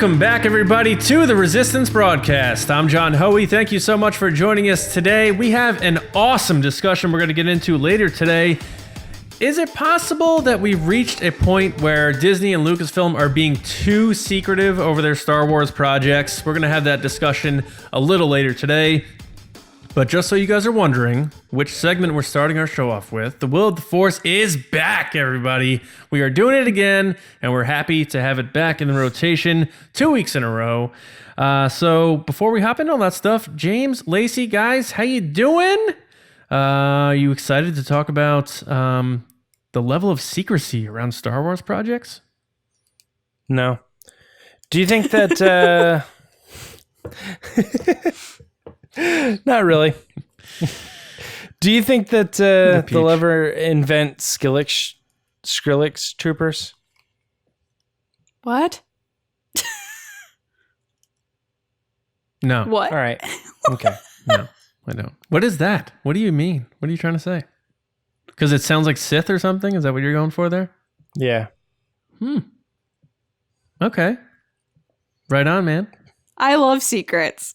Welcome back, everybody, to the Resistance Broadcast. I'm John Hoey. Thank you so much for joining us today. We have an awesome discussion we're going to get into later today. Is it possible that we've reached a point where Disney and Lucasfilm are being too secretive over their Star Wars projects? We're going to have that discussion a little later today. But just so you guys are wondering which segment we're starting our show off with, the Will of the Force is back, everybody. We are doing it again, and we're happy to have it back in the rotation 2 weeks in a row. So before we hop into all that stuff, James, Lacey, guys, how you doing? Are you excited to talk about the level of secrecy around Star Wars projects? No. Do you think that... Not really. Do you think that they'll ever invent Skrillex troopers? What? No. What? All right. Okay. No, I don't. What is that? What do you mean? What are you trying to say? Because it sounds like Sith or something? Is that what you're going for there? Yeah. Okay. Right on, man. I love secrets.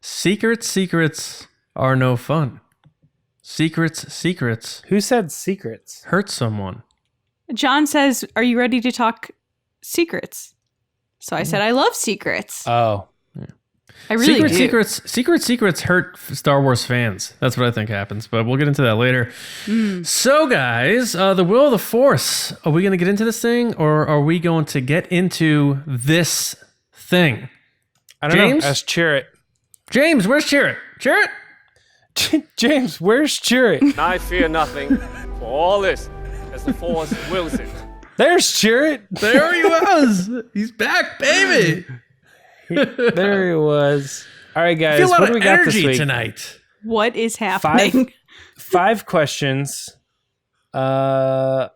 Secrets are no fun. Secrets Who said secrets? hurt someone. John says, "Are you ready to talk secrets?" So I said, "I love secrets. Oh. I really do." Secrets hurt Star Wars fans. That's what I think happens, but we'll get into that later. So, guys, the Will of the Force. Are we going to get into this thing, or are we going to get into this thing? I don't James? know. Ask Chirrut. James, where's Chirrut? Chirrut? James, where's Chirrut? I fear nothing, for all this, as the Force wills it. There's Chirrut. There he was. He's back, baby. There he was. All right, I guys. feel a lot What do of we got this energy week? tonight. What is happening? Five questions that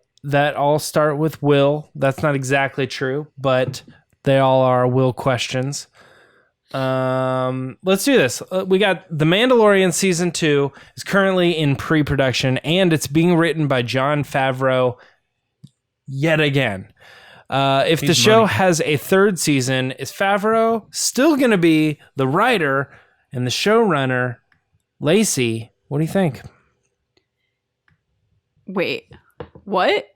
all start with Will. That's not exactly true, but they all are Will questions. Let's do this. We got The Mandalorian Season 2 is currently in pre-production, and it's being written by Jon Favreau yet again. If the show has a third season, is Favreau still going to be the writer and the showrunner? Lacey, what do you think? Wait, what?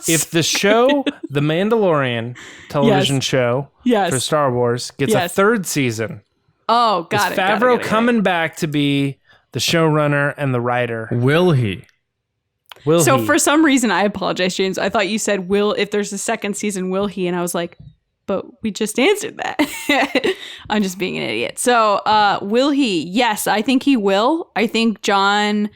If the show, The Mandalorian television show for Star Wars, gets a third season, Oh, got is it. Favreau coming back to be the showrunner and the writer? Will he? Will So he? for some reason, I apologize, James. I thought you said will, if there's a second season, will he? And I was like, but we just answered that. I'm just being an idiot. So will he? Yes, I think he will. I think Jon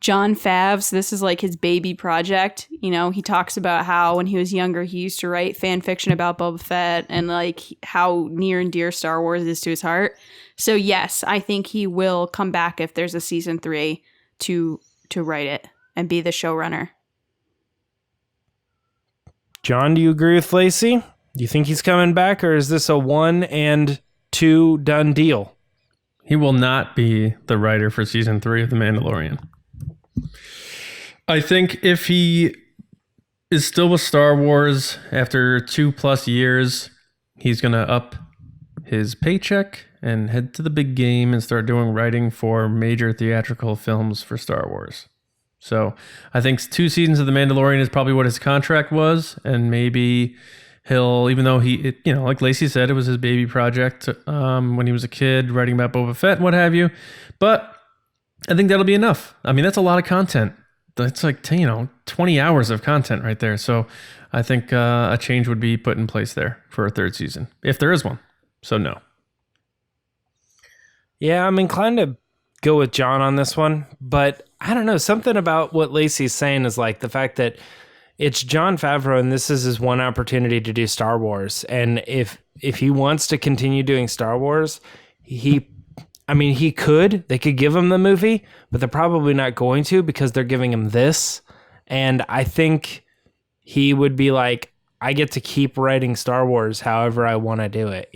Favs, this is like his baby project. You know, he talks about how when he was younger, he used to write fan fiction about Boba Fett and like how near and dear Star Wars is to his heart. So yes, I think he will come back if there's a season 3 to write it and be the showrunner. John, do you agree with Lacey? Do you think he's coming back, or is this a 1 and 2 done deal? He will not be the writer for season 3 of The Mandalorian. I think if he is still with Star Wars after 2+ years, he's going to up his paycheck and head to the big game and start doing writing for major theatrical films for Star Wars. So I think 2 seasons of The Mandalorian is probably what his contract was, and maybe he'll, even though like Lacey said, it was his baby project when he was a kid, writing about Boba Fett and what have you. But I think that'll be enough. I mean, that's a lot of content. That's like 20 hours of content right there. So I think a change would be put in place there for a third season, if there is one. So no. Yeah, I'm inclined to go with John on this one, but I don't know. Something about what Lacey's saying is like the fact that it's Jon Favreau and this is his one opportunity to do Star Wars. And if he wants to continue doing Star Wars, he could. They could give him the movie, but they're probably not going to because they're giving him this. And I think he would be like, I get to keep writing Star Wars however I want to do it,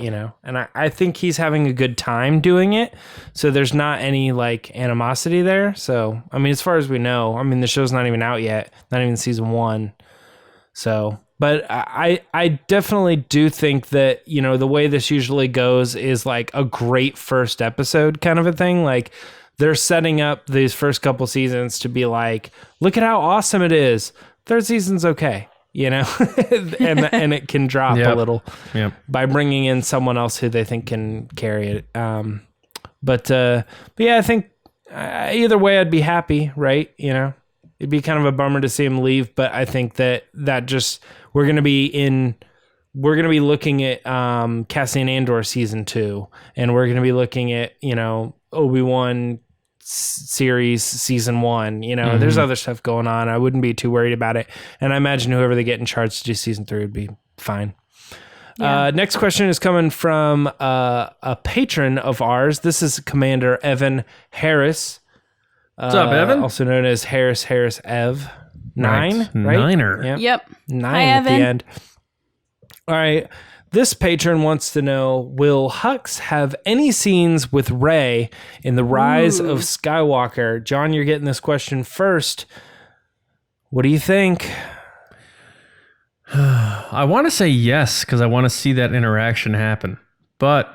And I think he's having a good time doing it. So there's not any like animosity there. So, as far as we know, the show's not even out yet. Not even season 1. So But I definitely do think that, you know, the way this usually goes is like a great first episode kind of a thing. Like they're setting up these first couple seasons to be like, look at how awesome it is. Third season's okay, you know, and it can drop a little by bringing in someone else who they think can carry it. But yeah, I think either way I'd be happy, right? You know, it'd be kind of a bummer to see him leave, but I think that just we're going to be looking at Cassian Andor season 2, and we're going to be looking at, you know, Obi-Wan series season 1. You know, there's other stuff going on. I wouldn't be too worried about it, and I imagine whoever they get in charge to do season 3 would be fine. Next question is coming from a patron of ours. This is Commander Evan Harris. What's up, Evan? Also known as Harris Ev. 9, right? Niner. Yep. 9 Hi, at Evan. the end. All right. This patron wants to know, will Hux have any scenes with Rey in the Rise of Skywalker? John, you're getting this question first. What do you think? I want to say yes, because I want to see that interaction happen. But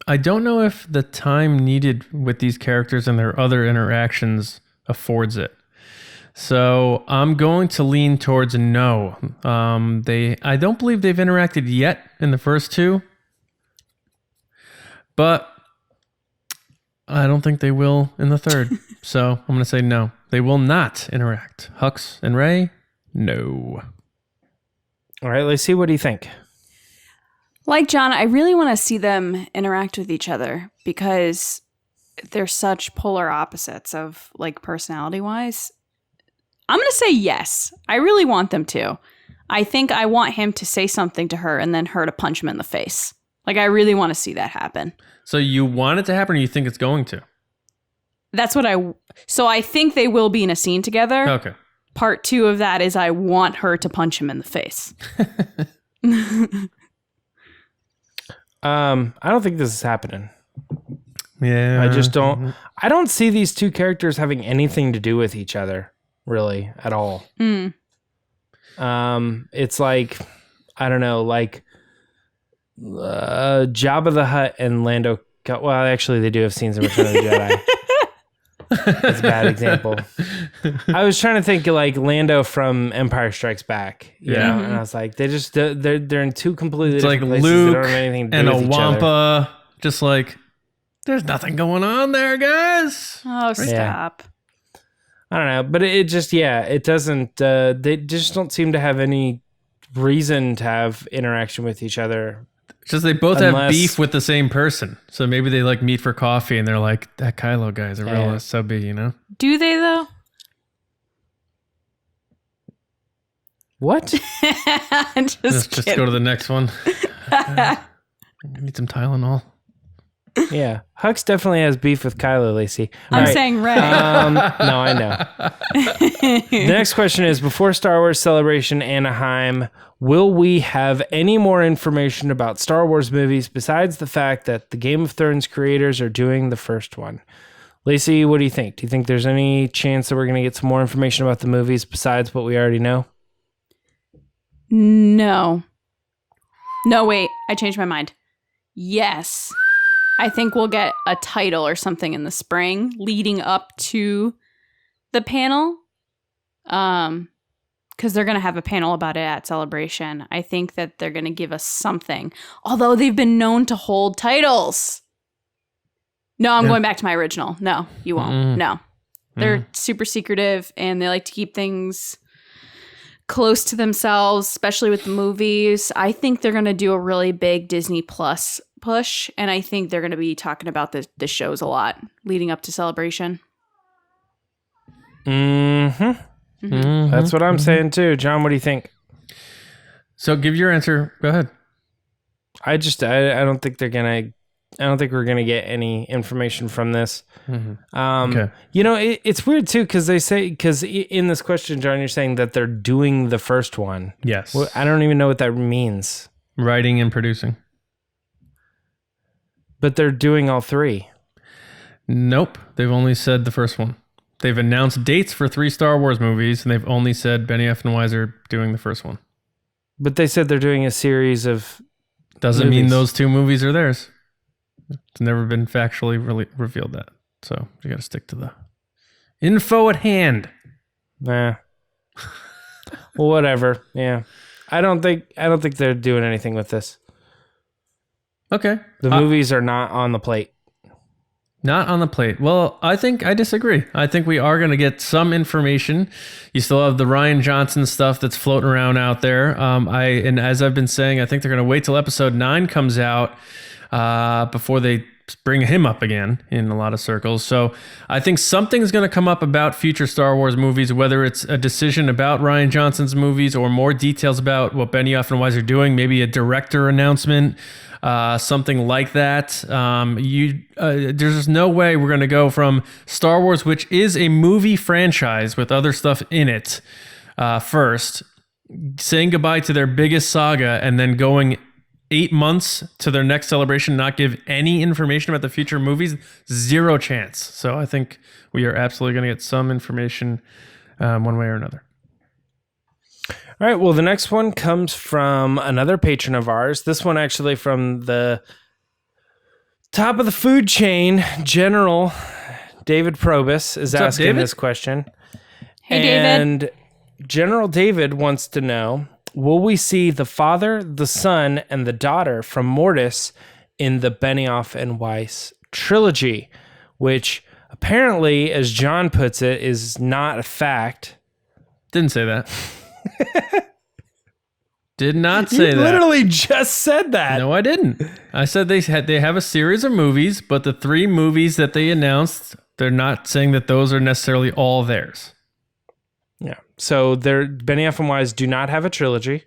I don't know if the time needed with these characters and their other interactions affords it. So I'm going to lean towards no. I don't believe they've interacted yet in the first 2. But I don't think they will in the 3rd. So I'm going to say no. They will not interact. Hux and Rey, no. All right, let's see. What do you think? Like John, I really want to see them interact with each other because they're such polar opposites of like personality wise. I'm going to say yes. I really want them to. I think I want him to say something to her and then her to punch him in the face. Like I really want to see that happen. So you want it to happen, or you think it's going to? That's what so I think they will be in a scene together. Okay. Part 2 of that is I want her to punch him in the face. I don't think this is happening. Yeah. I just don't. I don't see these two characters having anything to do with each other, really, at all. It's like, I don't know, like Jabba the Hutt and Lando. Well, actually, they do have scenes in Return of the Jedi. That's a bad example. I was trying to think of like Lando from Empire Strikes Back, you know, and I was like, they're in two completely it's different like places. Luke They don't have anything to and do a with each other. Wampa, just like there's nothing going on there, guys. Oh, stop. I don't know, but it just, it doesn't. They just don't seem to have any reason to have interaction with each other. It's just they both have beef with the same person, so maybe they like meet for coffee and they're like, that Kylo guy's a real SOB, you know? Do they though? What? just go to the next one. Need some Tylenol. Yeah, Hux definitely has beef with Kylo, Lacey. I'm saying Rey. No, I know. The next question is, before Star Wars Celebration Anaheim, will we have any more information about Star Wars movies besides the fact that the Game of Thrones creators are doing the first one? Lacey, what do you think? Do you think there's any chance that we're going to get some more information about the movies besides what we already know? No, wait. I changed my mind. Yes. I think we'll get a title or something in the spring leading up to the panel. Because they're going to have a panel about it at Celebration. I think that they're going to give us something. Although they've been known to hold titles. No, I'm going back to my original. No, you won't. No. They're super secretive and they like to keep things close to themselves, especially with the movies. I think they're going to do a really big Disney Plus push, and I think they're going to be talking about the shows a lot leading up to Celebration. That's what I'm saying too. John, what do you think? So give your answer. Go ahead. I don't think I don't think we're gonna get any information from this. Okay. You know, it's weird too because in this question, John, you're saying that they're doing the first one. Yes. Well, I don't even know what that means. Writing and producing. But they're doing all three. Nope. They've only said the first one. They've announced dates for 3 Star Wars movies, and they've only said Benioff and Weiss are doing the first one. But they said they're doing a series of Doesn't mean movies. those 2 movies are theirs. It's never been factually revealed that. So you got to stick to the info at hand. Nah. Well, whatever. Yeah. I don't think they're doing anything with this. Okay. The movies are not on the plate. Not on the plate. Well, I think I disagree. I think we are going to get some information. You still have the Rian Johnson stuff that's floating around out there. And as I've been saying, I think they're going to wait till episode 9 comes out before they bring him up again in a lot of circles. So I think something's going to come up about future Star Wars movies, whether it's a decision about Rian Johnson's movies or more details about what Benioff and Weiss are doing, maybe a director announcement. Something like that. There's no way we're going to go from Star Wars, which is a movie franchise with other stuff in it, first, saying goodbye to their biggest saga, and then going 8 months to their next celebration, not give any information about the future movies. Zero chance. So I think we are absolutely going to get some information one way or another. All right, well, the next one comes from another patron of ours. This one actually from the top of the food chain. General David Probus is What's up, asking David? this question. Hey, David. And General David wants to know, will we see the father, the son, and the daughter from Mortis in the Benioff and Weiss trilogy, which apparently, as John puts it, is not a fact. Didn't say that. Did not say You that. literally just said that. No, I didn't. I said they have a series of movies, but the 3 movies that they announced, they're not saying that those are necessarily all theirs. Yeah. So Benioff and Weiss do not have a trilogy.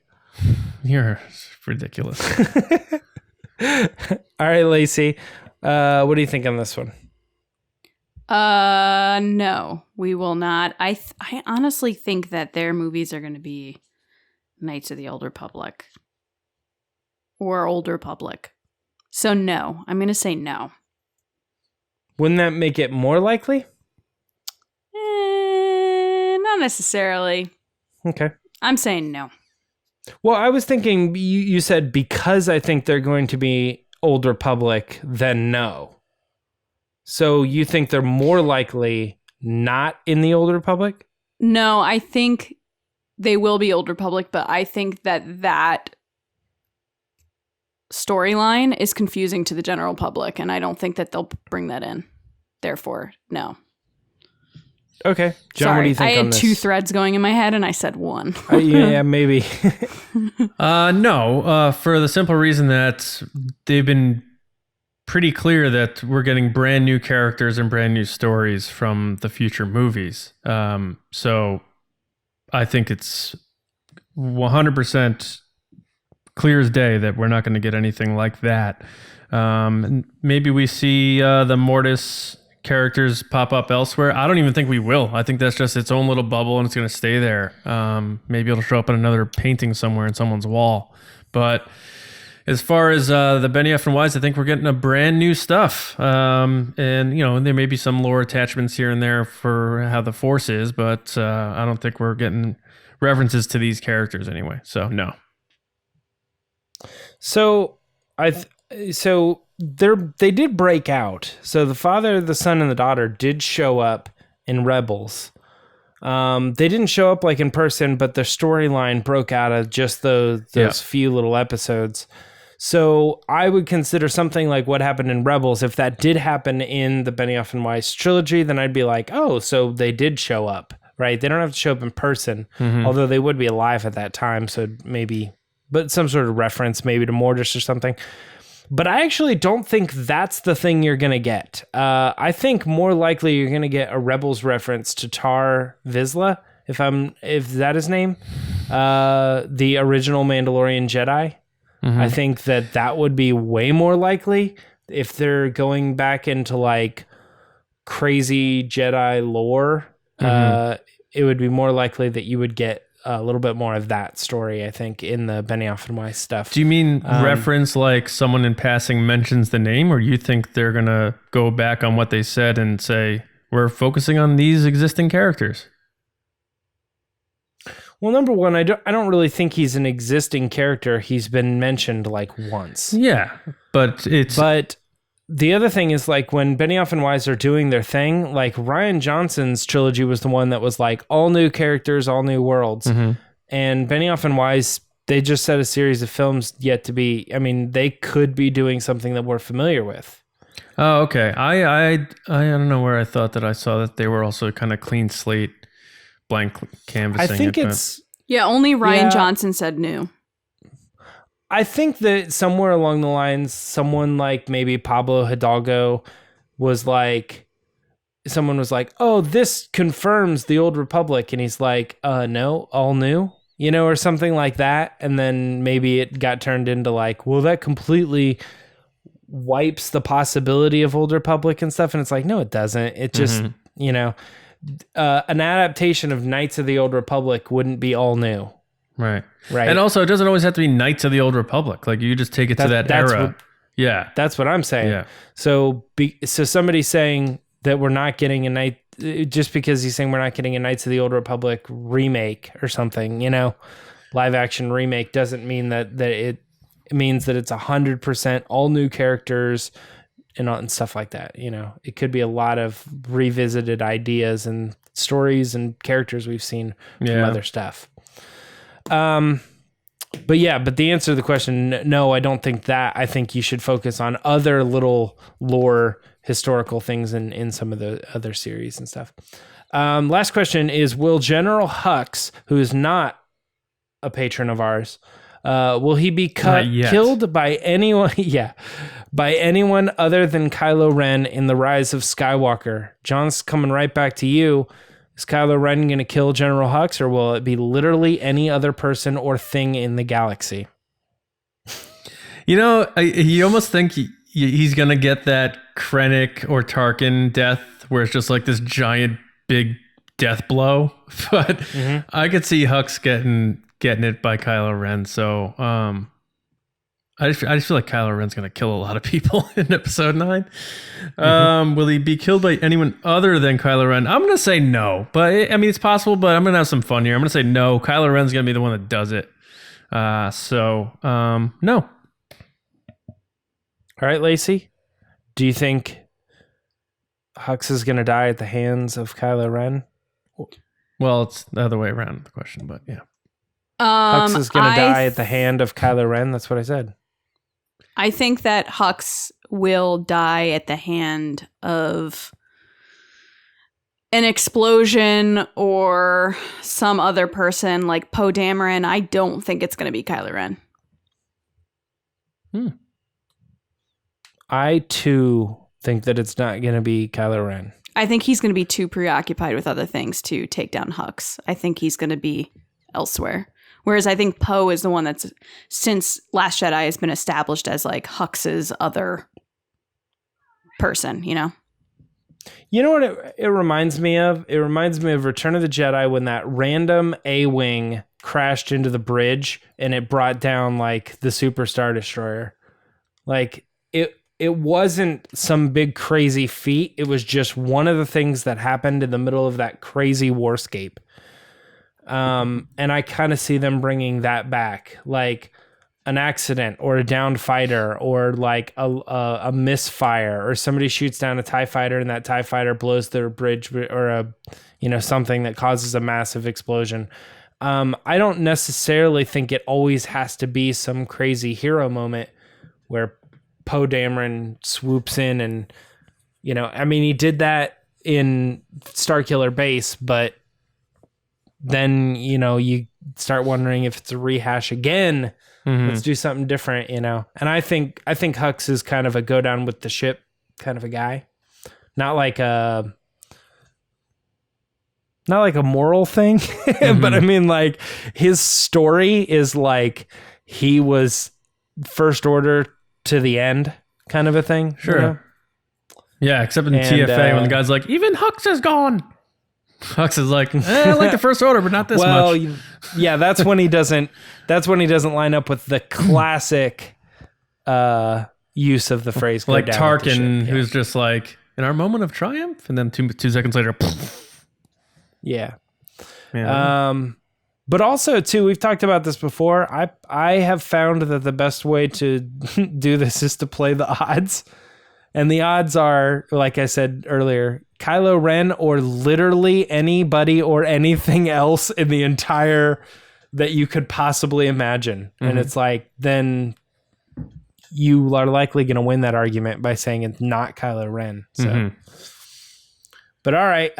You're ridiculous. All right, Lacey. What do you think on this one? No, we will not. I honestly think that their movies are going to be Knights of the Old Republic or Old Republic. So no, I'm going to say no. Wouldn't that make it more likely? Not necessarily. Okay. I'm saying no. Well, I was thinking you said because I think they're going to be Old Republic, then no. So you think they're more likely not in the Old Republic? No, I think they will be Old Republic, but I think that storyline is confusing to the general public, and I don't think that they'll bring that in. Therefore, no. Okay. John, Sorry, what do you think I had on this? 2 threads going in my head, and I said 1. Yeah, maybe. No, for the simple reason that they've been pretty clear that we're getting brand new characters and brand new stories from the future movies. So I think it's 100% clear as day that we're not going to get anything like that. Maybe we see the Mortis characters pop up elsewhere. I don't even think we will. I think that's just its own little bubble and it's going to stay there. Maybe it'll show up in another painting somewhere in someone's wall. But as far as the Benioff and Weiss, I think we're getting a brand new stuff. And, there may be some lore attachments here and there for how the Force is, but I don't think we're getting references to these characters anyway. So, no. So they did break out. So the father, the son, and the daughter did show up in Rebels. They didn't show up like in person, but their storyline broke out of just those few little episodes. So I would consider something like what happened in Rebels. If that did happen in the Benioff and Weiss trilogy, then I'd be like, oh, so they did show up, right? They don't have to show up in person, although they would be alive at that time. So maybe, but some sort of reference maybe to Mortis or something. But I actually don't think that's the thing you're going to get. I think more likely you're going to get a Rebels reference to Tar Vizsla, if that his name, the original Mandalorian Jedi. I think that would be way more likely if they're going back into like crazy Jedi lore. It would be more likely that you would get a little bit more of that story, I think, in the Benioff and Weiss stuff. Do you mean reference like someone in passing mentions the name, or you think they're going to go back on what they said and say, we're focusing on these existing characters? Well, number one, I don't really think he's an existing character. He's been mentioned like once. Yeah, but the other thing is like when Benioff and Weiss are doing their thing, like Rian Johnson's trilogy was the one that was like all new characters, all new worlds. And Benioff and Weiss, they just set a series of films yet to be, I mean, they could be doing something that we're familiar with. Oh, okay. I don't know where I thought that I saw that they were also kind of clean slate, blank canvassing. I think but- it's... Yeah, only Ryan Yeah. Johnson said new. I think that somewhere along the lines, someone like maybe Pablo Hidalgo was like, someone was like, oh, this confirms the Old Republic. And he's like, no, all new, you know, or something like that. And then maybe it got turned into like, well, that completely wipes the possibility of Old Republic and stuff. And it's like, no, it doesn't. It just, you know, an adaptation of Knights of the Old Republic wouldn't be all new. Right. Right. And also, it doesn't always have to be Knights of the Old Republic. Like, you just take it to that that's era. Yeah. That's what I'm saying. Yeah. So somebody's saying that we're not getting a night just because he's saying we're not getting a Knights of the Old Republic remake or something, you know, live action remake doesn't mean that it means that it's 100% all new characters and stuff like that. You know, it could be a lot of revisited ideas and stories and characters we've seen from other stuff. But the answer to the question, no, I don't think that. I think you should focus on other little lore historical things in some of the other series and stuff. Last question is, will General Hux, who is not a patron of ours, will he be killed by anyone? By anyone other than Kylo Ren in the Rise of Skywalker? John's coming right back to you. Is Kylo Ren going to kill General Hux, or will it be literally any other person or thing in the galaxy? You know, you almost think he's going to get that Krennic or Tarkin death where it's just like this giant, big death blow. But I could see Hux getting it by Kylo Ren. So I just feel like Kylo Ren's going to kill a lot of people in episode 9. Will he be killed by anyone other than Kylo Ren? I'm going to say no, but I mean, it's possible, but I'm going to have some fun here. I'm going to say no. Kylo Ren's going to be the one that does it. No. All right, Lacey, do you think Hux is going to die at the hands of Kylo Ren? Well, it's the other way around the question, but yeah. Hux is going to die at the hand of Kylo Ren. That's what I said. I think that Hux will die at the hand of an explosion or some other person like Poe Dameron. I don't think it's going to be Kylo Ren. I, too, think that it's not going to be Kylo Ren. I think he's going to be too preoccupied with other things to take down Hux. I think he's going to be elsewhere. Whereas I think Poe is the one that's, since Last Jedi, has been established as like Hux's other person, you know? You know what it reminds me of? It reminds me of Return of the Jedi when that random A-Wing crashed into the bridge and it brought down like the Super Star Destroyer. Like it wasn't some big crazy feat. It was just one of the things that happened in the middle of that crazy warscape. And I kind of see them bringing that back, like an accident or a downed fighter or like a misfire or somebody shoots down a TIE fighter and that TIE fighter blows their bridge or something that causes a massive explosion. I don't necessarily think it always has to be some crazy hero moment where Poe Dameron swoops in and, I mean, he did that in Starkiller Base, but then, you start wondering if it's a rehash again. Let's do something different, And I think Hux is kind of a go down with the ship kind of a guy. Not like a moral thing, but I mean, like, his story is like he was First Order to the end kind of a thing. Sure. Yeah, except in TFA when the guy's like, even Hux is gone. Hux is like, I like the First Order, but not this much. Yeah, that's when he doesn't line up with the classic use of the phrase. Like Tarkin, who's just like, in our moment of triumph, and then two seconds later, yeah. But also, too, we've talked about this before. I have found that the best way to do this is to play the odds. And the odds are, like I said earlier, Kylo Ren or literally anybody or anything else in the entire that you could possibly imagine. Mm-hmm. And it's like, then you are likely going to win that argument by saying it's not Kylo Ren. So, But all right,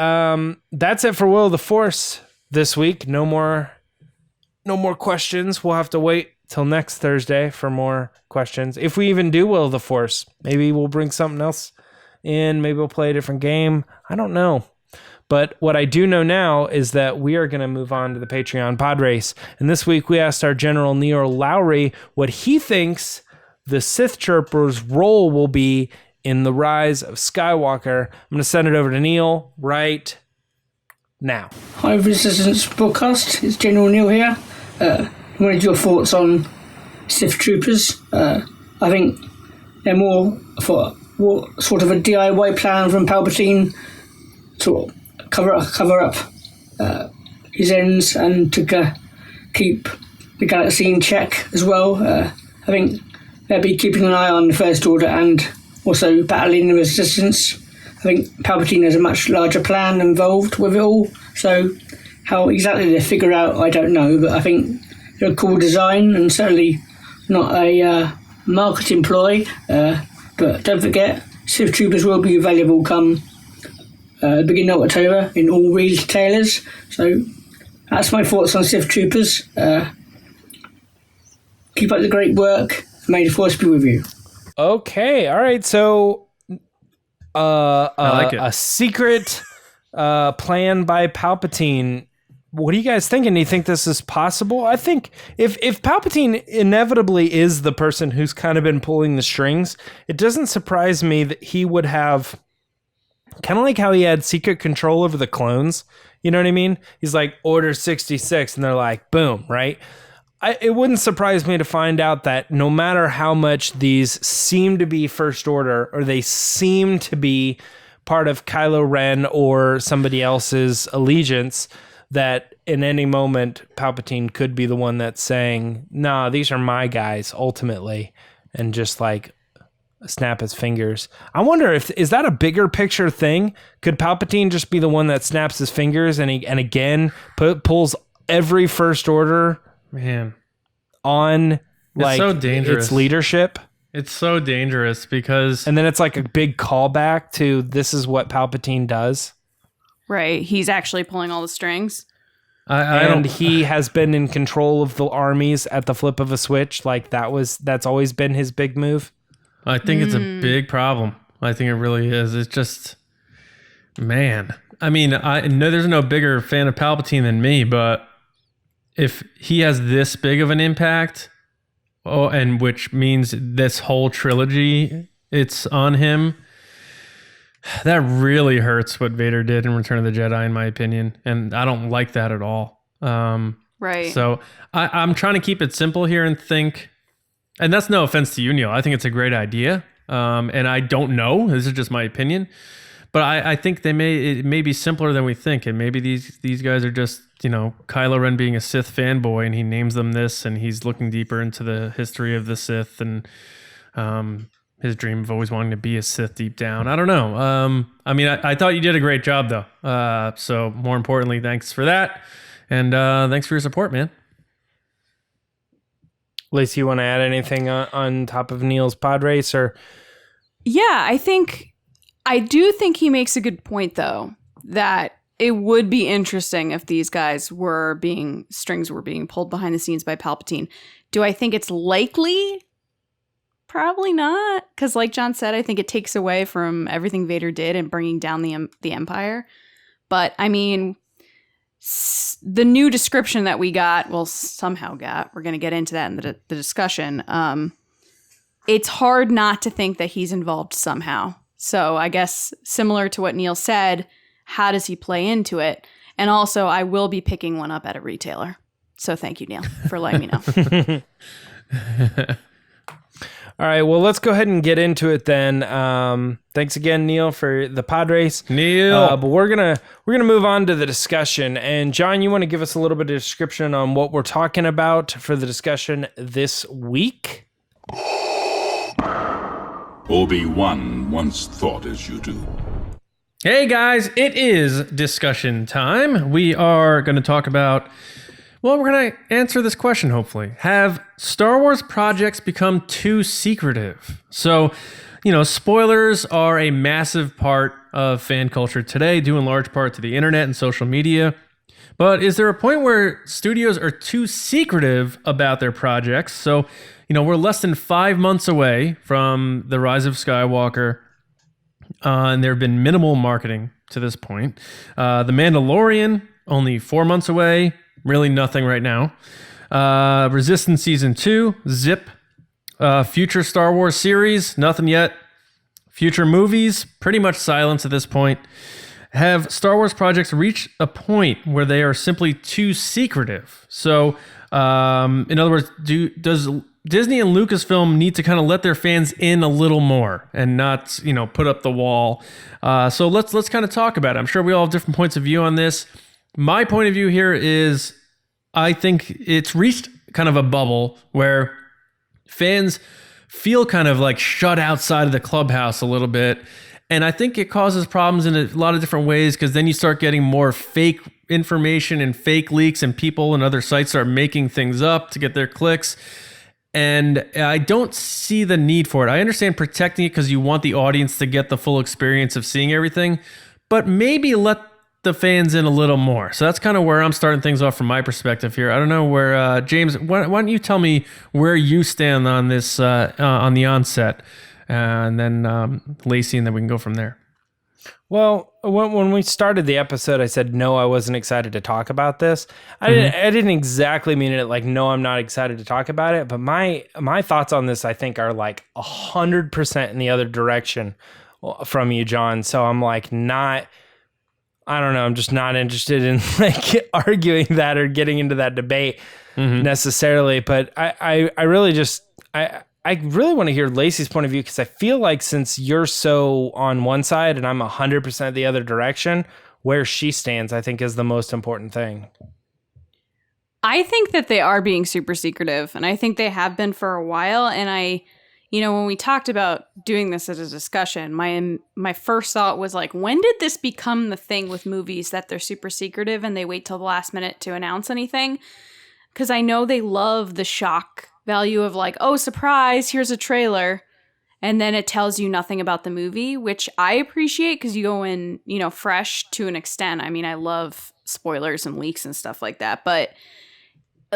that's it for Will of the Force this week. No more questions. We'll have to wait till next Thursday for more questions. If we even do Will of the Force, maybe we'll bring something else in. Maybe we'll play a different game. I don't know. But what I do know now is that we are going to move on to the Patreon pod race. And this week we asked our General Neil Lowry what he thinks the Sith Chirper's role will be in the Rise of Skywalker. I'm going to send it over to Neil right now. Hi, Resistance Podcast. It's General Neil here. I wanted your thoughts on Sith Troopers. I think they're more for sort of a DIY plan from Palpatine to cover up his ends and to keep the galaxy in check as well. I think they'll be keeping an eye on the First Order and also battling the Resistance. I think Palpatine has a much larger plan involved with it all. So how exactly they figure out, I don't know. But I think they're a cool design and certainly not a marketing ploy. But don't forget, Sith Troopers will be available come beginning of October in all retailers. So that's my thoughts on Sith Troopers. Keep up the great work. May the Force be with you. Okay, all right. So I like it. A secret plan by Palpatine. What are you guys thinking? Do you think this is possible? I think if Palpatine inevitably is the person who's kind of been pulling the strings, it doesn't surprise me that he would have kind of like how he had secret control over the clones. You know what I mean? He's like, Order 66, and they're like, boom, right? It wouldn't surprise me to find out that no matter how much these seem to be First Order or they seem to be part of Kylo Ren or somebody else's allegiance, that in any moment Palpatine could be the one that's saying, nah, these are my guys ultimately, and just like snap his fingers. I wonder is that a bigger picture thing? Could Palpatine just be the one that snaps his fingers and again pulls every First Order on like so dangerous. Its leadership? It's so dangerous because... And then it's like a big callback to this is what Palpatine does. Right. He's actually pulling all the strings. And he has been in control of the armies at the flip of a switch. Like that's always been his big move. I think it's a big problem. I think it really is. It's just, man. I mean, I know there's no bigger fan of Palpatine than me, but if he has this big of an impact, and which means this whole trilogy, it's on him, that really hurts what Vader did in Return of the Jedi, in my opinion. And I don't like that at all. Right. So I'm trying to keep it simple here and think, and that's no offense to you, Neil. I think it's a great idea. And I don't know. This is just my opinion. But I think it may be simpler than we think. And maybe these guys are just, Kylo Ren being a Sith fanboy, and he names them this, and he's looking deeper into the history of the Sith, and his dream of always wanting to be a Sith deep down. I don't know. I mean, I thought you did a great job, though. So more importantly, thanks for that. And thanks for your support, man. Lacey, you want to add anything on top of Neil's pod race? Or? Yeah, I do think he makes a good point, though, that it would be interesting if these guys strings were being pulled behind the scenes by Palpatine. Do I think it's likely? Probably not, because like John said, I think it takes away from everything Vader did in bringing down the Empire. But I mean, the new description that we somehow got, we're going to get into that in the discussion. It's hard not to think that he's involved somehow. So I guess similar to what Neil said, how does he play into it? And also, I will be picking one up at a retailer. So thank you, Neil, for letting me know. All All right, well, let's go ahead and get into it then. Thanks again, Neil, for the pod race. Neil. But we're gonna move on to the discussion. And John, you want to give us a little bit of description on what we're talking about for the discussion this week? Obi-Wan once thought as you do. Hey guys, it is discussion time. We are going to talk about, well, we're going to answer this question, hopefully. Have Star Wars projects become too secretive? So, spoilers are a massive part of fan culture today, due in large part to the internet and social media. But is there a point where studios are too secretive about their projects? So, we're less than 5 months away from the Rise of Skywalker. And there have been minimal marketing to this point. The Mandalorian, only 4 months away. Really nothing right now. Resistance Season 2, zip. Future Star Wars series, nothing yet. Future movies, pretty much silence at this point. Have Star Wars projects reached a point where they are simply too secretive? So, in other words, does Disney and Lucasfilm need to kind of let their fans in a little more and not, put up the wall? So let's kind of talk about it. I'm sure we all have different points of view on this. My point of view here is I think it's reached kind of a bubble where fans feel kind of like shut outside of the clubhouse a little bit. And I think it causes problems in a lot of different ways, because then you start getting more fake information and fake leaks, and people and other sites start making things up to get their clicks. And I don't see the need for it. I understand protecting it because you want the audience to get the full experience of seeing everything, but maybe let the fans in a little more. So that's kind of where I'm starting things off from my perspective here. I don't know where, James, why don't you tell me where you stand on this, on the onset, and then Lacey, and then we can go from there. Well, when we started the episode, I said, no, I wasn't excited to talk about this. I didn't exactly mean it like, no, I'm not excited to talk about it. But my thoughts on this, I think, are like 100% in the other direction from you, John. So I'm like, I don't know. I'm just not interested in like arguing that or getting into that debate necessarily. But I really just, I really want to hear Lacey's point of view, because I feel like since you're so on one side and I'm 100% the other direction, where she stands, I think, is the most important thing. I think that they are being super secretive, and I think they have been for a while. And when we talked about doing this as a discussion, my first thought was like, when did this become the thing with movies that they're super secretive and they wait till the last minute to announce anything? Because I know they love the shock value of like, oh, surprise, here's a trailer, and then it tells you nothing about the movie, which I appreciate because you go in, fresh to an extent. I mean, I love spoilers and leaks and stuff like that, but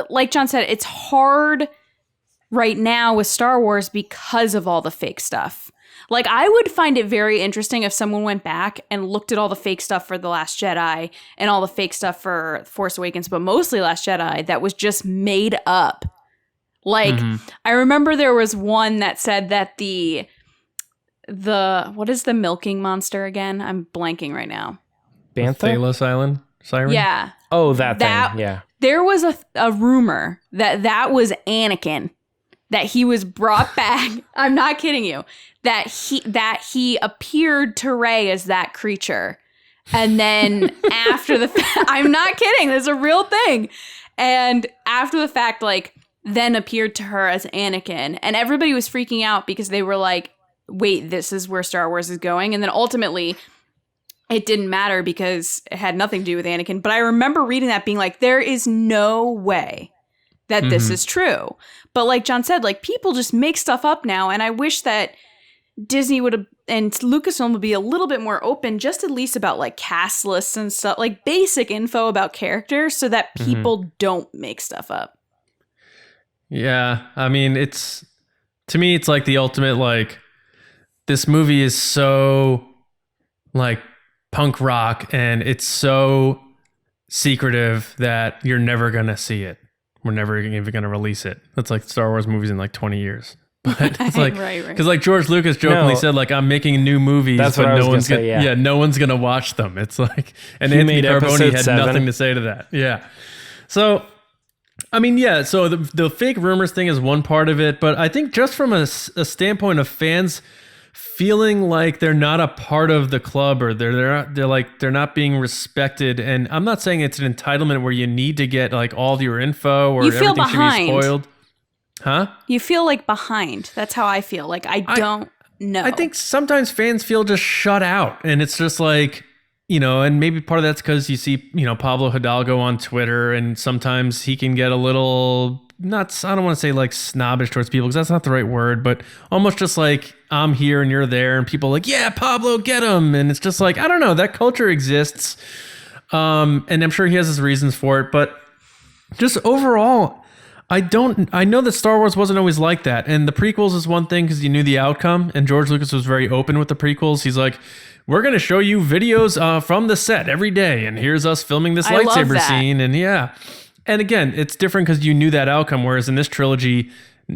like John said, it's hard right now with Star Wars because of all the fake stuff. Like, I would find it very interesting if someone went back and looked at all the fake stuff for The Last Jedi and all the fake stuff for Force Awakens, but mostly Last Jedi, that was just made up. Like, I remember there was one that said that the what is the milking monster again? I'm blanking right now. Bantha? Thalos Island Siren? Yeah. Oh, that thing. Yeah. There was a rumor that was Anakin, that he was brought back. I'm not kidding you. That he appeared to Rey as that creature. And then after the I'm not kidding. This is a real thing. And after the fact, like, then appeared to her as Anakin. And everybody was freaking out because they were like, wait, this is where Star Wars is going. And then ultimately, it didn't matter because it had nothing to do with Anakin. But I remember reading that being like, there is no way that this is true. But like John said, like, people just make stuff up now. And I wish that Disney would have, and Lucasfilm would be a little bit more open, just at least about like cast lists and stuff, like basic info about characters, so that people don't make stuff up. Yeah, I mean, to me, it's like the ultimate, like, this movie is so, like, punk rock, and it's so secretive that you're never going to see it. We're never even going to release it. That's like Star Wars movies in, like, 20 years. But it's like, because like George Lucas jokingly said, like, I'm making new movies, that's but what I was no one's gonna say, no one's going to watch them. It's like, and He Anthony made Carboni episode had 7. nothing to say to that. Yeah. So I mean, yeah, so the fake rumors thing is one part of it, but I think just from a standpoint of fans feeling like they're not a part of the club, or they're not being respected. And I'm not saying it's an entitlement where you need to get like all of your info or You feel everything behind. should be spoiled. Huh? You feel like behind. That's how I feel. Like I don't know. I think sometimes fans feel just shut out, and it's just like, and maybe part of that's because you see, Pablo Hidalgo on Twitter, and sometimes he can get a little, I don't want to say like snobbish towards people because that's not the right word, but almost just like, I'm here and you're there, and people are like, yeah, Pablo, get him. And it's just like, I don't know, that culture exists. And I'm sure he has his reasons for it, but just overall, I know that Star Wars wasn't always like that. And the prequels is one thing because you knew the outcome, and George Lucas was very open with the prequels. He's like, we're going to show you videos from the set every day, and here's us filming this I love lightsaber that. scene. And yeah. And again, it's different because you knew that outcome, whereas in this trilogy,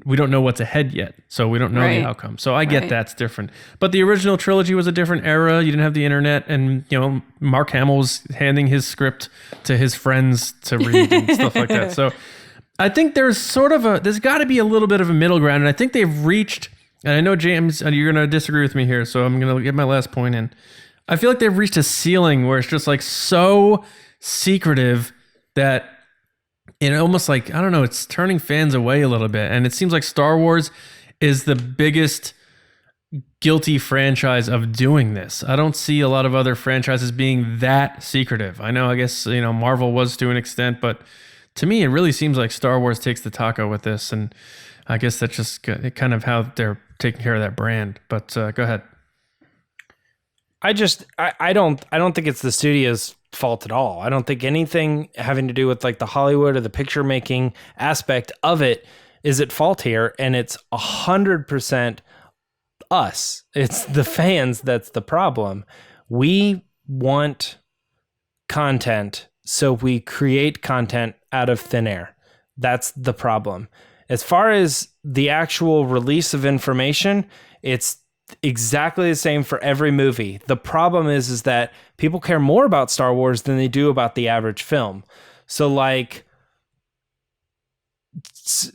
we don't know what's ahead yet. So we don't know Right. the outcome. So I get Right. that's different. But the original trilogy was a different era. You didn't have the internet, and Mark Hamill was handing his script to his friends to read and stuff like that. So I think there's got to be a little bit of a middle ground, and I think they've reached, and I know, James, you're going to disagree with me here, so I'm going to get my last point in. I feel like they've reached a ceiling where it's just like so secretive that it almost like, I don't know, it's turning fans away a little bit. And it seems like Star Wars is the biggest guilty franchise of doing this. I don't see a lot of other franchises being that secretive. I know, I guess, Marvel was to an extent, but to me, it really seems like Star Wars takes the taco with this. And I guess that's just kind of how they're taking care of that brand. But go ahead. I don't think it's the studio's fault at all. I don't think anything having to do with like the Hollywood or the picture making aspect of it is at fault here. And it's 100% us. It's the fans that's the problem. We want content, so we create content out of thin air. That's the problem. As far as the actual release of information, it's exactly the same for every movie. The problem is that people care more about Star Wars than they do about the average film. So like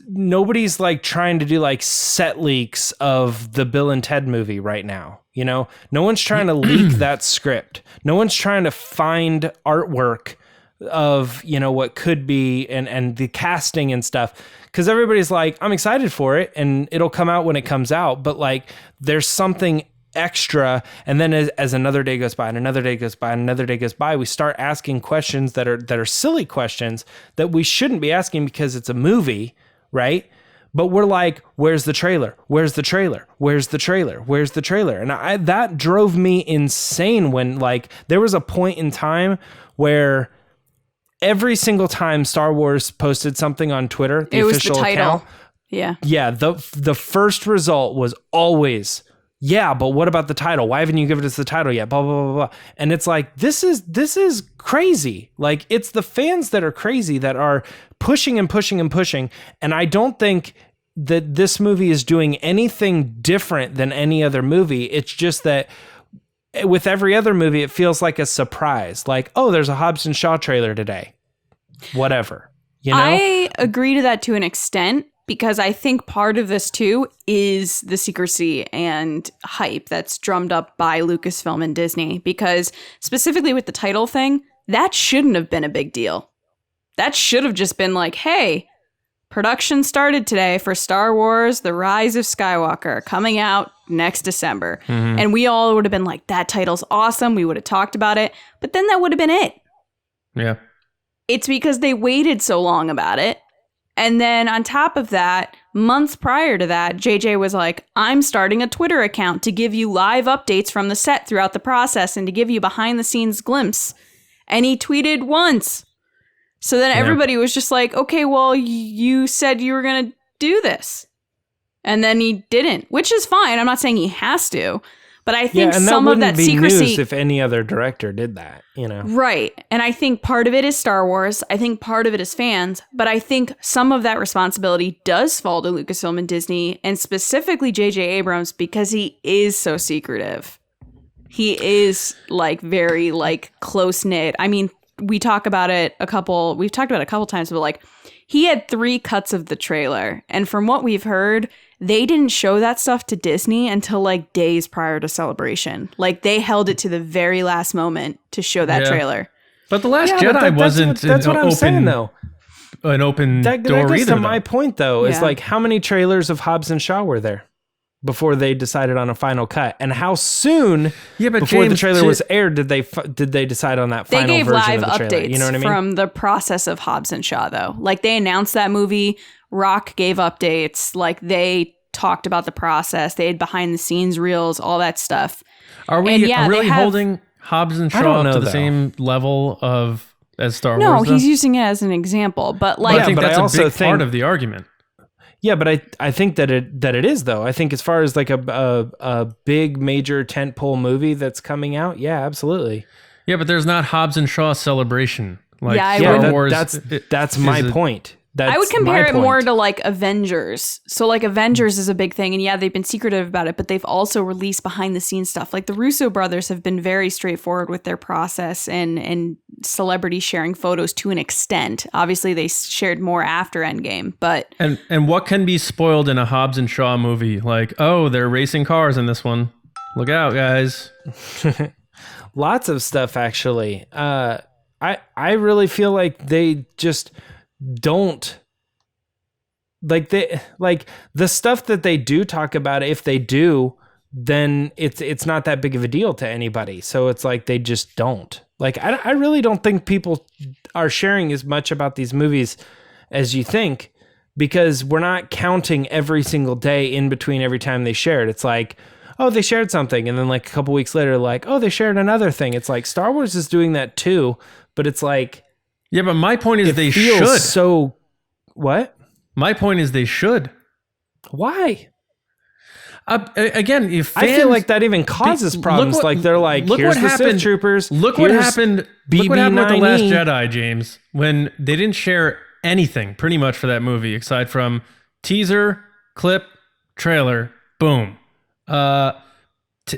nobody's like trying to do like set leaks of the Bill and Ted movie right now. No one's trying to leak that script. No one's trying to find artwork of what could be and the casting and stuff, because everybody's like, I'm excited for it and it'll come out when it comes out, but like there's something extra. And then as another day goes by and another day goes by and another day goes by, we start asking questions that are silly questions that we shouldn't be asking because it's a movie, right? But we're like, where's the trailer? Where's the trailer? Where's the trailer? Where's the trailer? And that drove me insane when like there was a point in time where every single time Star Wars posted something on Twitter, the official account, yeah, the first result was always, yeah, but what about the title? Why haven't you given us the title yet? Blah blah blah blah. And it's like this is crazy. Like it's the fans that are crazy that are pushing and pushing and pushing. And I don't think that this movie is doing anything different than any other movie. It's just that with every other movie, it feels like a surprise. Like, oh, there's a Hobbs and Shaw trailer today. Whatever. I agree to that to an extent, because I think part of this too is the secrecy and hype that's drummed up by Lucasfilm and Disney. Because specifically with the title thing, that shouldn't have been a big deal. That should have just been like, hey, production started today for Star Wars: The Rise of Skywalker, coming out next December. Mm-hmm. And we all would have been like, that title's awesome. We would have talked about it. But then that would have been it. Yeah. It's because they waited so long about it. And then on top of that, months prior to that, JJ was like, I'm starting a Twitter account to give you live updates from the set throughout the process and to give you behind the scenes glimpse. And he tweeted once. So then everybody was just like, okay, well, you said you were going to do this. And then he didn't, which is fine. I'm not saying he has to. But I think some of that secrecy, news if any other director did that, Right. And I think part of it is Star Wars. I think part of it is fans. But I think some of that responsibility does fall to Lucasfilm and Disney, and specifically J.J. Abrams, because he is so secretive. He is like very like close knit. I mean, we've talked about it a couple times, but like he had 3 cuts of the trailer. And from what we've heard, they didn't show that stuff to Disney until like days prior to Celebration. Like they held it to the very last moment to show that trailer. But The Last Jedi wasn't that's what I'm saying, though. An open That door goes either. to my point, though, is Yeah. like how many trailers of Hobbs and Shaw were there before they decided on a final cut, and how soon but before the James, trailer was aired did they decide on that They final gave version live of the trailer? updates You know what I mean? from the process of Hobbs and Shaw, though. Like they announced that movie, Rock gave updates, like they talked about the process, they had behind the scenes reels, all that stuff. Are we And yeah, really they have- holding Hobbs and I don't Shaw know, to the though. same level as Star No, Wars? he's though? using it as an example, but But like I think but I that's also a big part think- of the argument. Yeah, but I think that it is, though. I think as far as like a big major tentpole movie that's coming out, yeah, absolutely. Yeah, but there's not Hobbs and Shaw Celebration. Like Yeah, I Star would- Wars. That's my point. That's I would compare my it more point. to like Avengers. So like Avengers is a big thing, and yeah, they've been secretive about it, but they've also released behind the scenes stuff. Like the Russo brothers have been very straightforward with their process and celebrity sharing photos to an extent. Obviously, they shared more after Endgame, but And what can be spoiled in a Hobbs and Shaw movie? Like, oh, they're racing cars in this one. Look out, guys. Lots of stuff, actually. I really feel like they just don't like the stuff that they do talk about. If they do, then it's not that big of a deal to anybody. So it's like they just don't. Like I really don't think people are sharing as much about these movies as you think, because we're not counting every single day in between every time they shared. It's like, oh, they shared something, and then like a couple weeks later, like, oh, they shared another thing. It's like Star Wars is doing that too, but it's like, Yeah, but my point is it they feels should. so. What? My point is they should. Why? Again, if fans, I feel like that even causes look problems. what- Like they're like, look here's what the happened- Sith troopers. Look what here's happened. Look what happened with The Last BB-9E. Jedi, James, when they didn't share anything pretty much for that movie aside from teaser, clip, trailer, boom.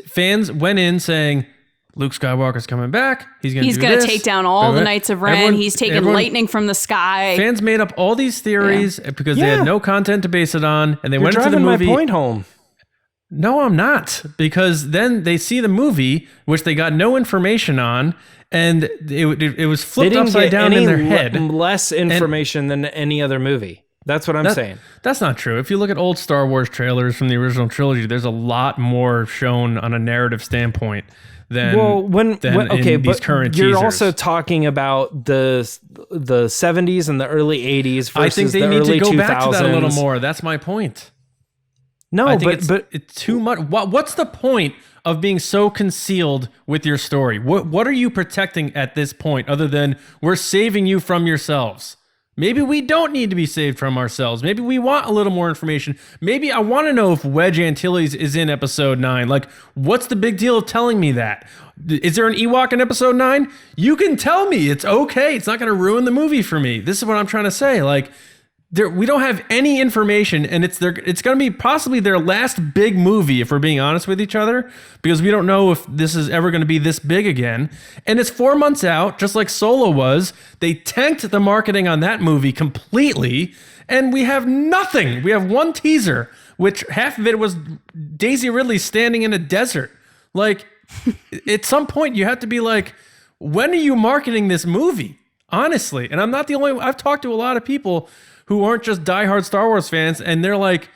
Fans went in saying Luke Skywalker's coming back. He's going to take down all the Knights of Ren. Everyone- He's taking everyone- lightning from the sky. Fans made up all these theories because they Yeah. had no content to base it on, and they You're went into the driving my movie. point home. No, I'm not, because then they see the movie, which they got no information on, and it was They flipped didn't upside get down any in their head. less information than any other movie. That's what I'm saying. That's not true. If you look at old Star Wars trailers from the original trilogy, there's a lot more shown on a narrative standpoint than in these current you're teasers. also talking about the 70s and the early 80s versus I think they the need to early go 2000s. back to that a little more. That's my point. No, I think but it's too much. What's the point of being so concealed with your story? What are you protecting at this point other than we're saving you from yourselves? Maybe we don't need to be saved from ourselves. Maybe we want a little more information. Maybe I want to know if Wedge Antilles is in episode 9. Like, what's the big deal of telling me that? Is there an Ewok in episode 9? You can tell me. It's okay. It's not going to ruin the movie for me. This is what I'm trying to say. Like, we don't have any information, and it's going to be possibly their last big movie, if we're being honest with each other, because we don't know if this is ever going to be this big again. And it's 4 months out, just like Solo was. They tanked the marketing on that movie completely, and we have nothing. We have one teaser, which half of it was Daisy Ridley standing in a desert. Like, at some point, you have to be like, when are you marketing this movie? Honestly. And I'm not the only one. I've talked to a lot of people who aren't just diehard Star Wars fans, and they're like,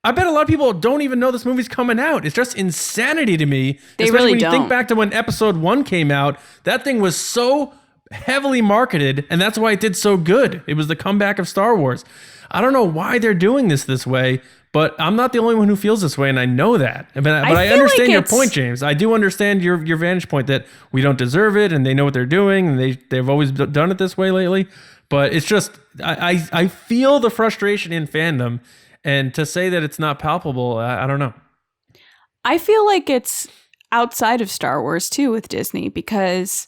I bet a lot of people don't even know this movie's coming out. It's just insanity to me. They Especially really when you think don't. back to when episode 1 came out. That thing was so heavily marketed, and that's why it did so good. It was the comeback of Star Wars. I don't know why they're doing this way, but I'm not the only one who feels this way, and I know that. But I feel understand like your it's- point, James. I do understand your vantage point that we don't deserve it, and they know what they're doing, and they've always done it this way lately. But it's just, I feel the frustration in fandom, and to say that it's not palpable, I don't know. I feel like it's outside of Star Wars too with Disney, because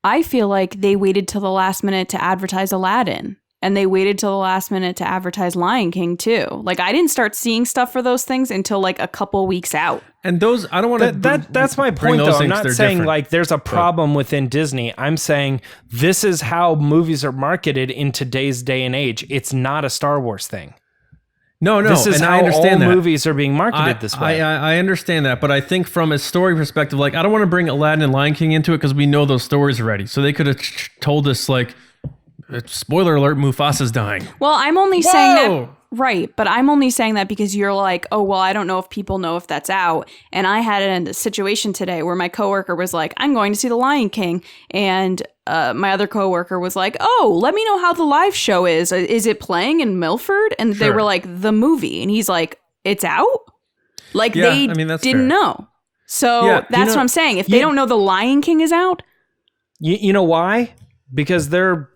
I feel like they waited till the last minute to advertise Aladdin. And they waited till the last minute to advertise Lion King too. Like I didn't start seeing stuff for those things until like a couple weeks out. And those, I don't want to. That's my point, though. I'm not saying like there's a problem within Disney. I'm saying this is how movies are marketed in today's day and age. It's not a Star Wars thing. No, this is and how I understand all that. movies are being marketed this way. I understand that, but I think from a story perspective, like I don't want to bring Aladdin and Lion King into it because we know those stories already. So they could have told us like, spoiler alert, Mufasa's dying. Well, I'm only saying that. Right, but I'm only saying that because you're like, oh, well, I don't know if people know if that's out. And I had a situation today where my coworker was like, I'm going to see The Lion King. And my other coworker was like, oh, let me know how the live show is. Is it playing in Milford? And they were like, the movie. And he's like, it's out? Like they didn't know. So that's what I'm saying. If they don't know The Lion King is out. You know why? Because they're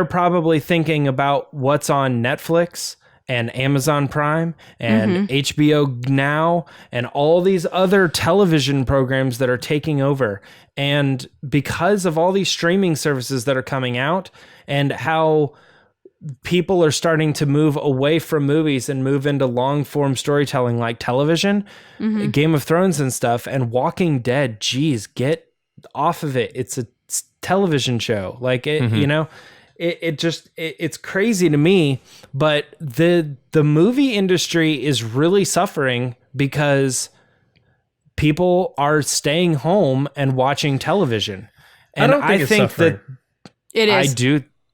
probably thinking about what's on Netflix and Amazon Prime and HBO Now and all these other television programs that are taking over. And because of all these streaming services that are coming out and how people are starting to move away from movies and move into long form storytelling like television, Game of Thrones and stuff, and Walking Dead, geez, get off of it. It's a television show. Like it, you know, it's crazy to me, but the movie industry is really suffering because people are staying home and watching television. And I think that it is.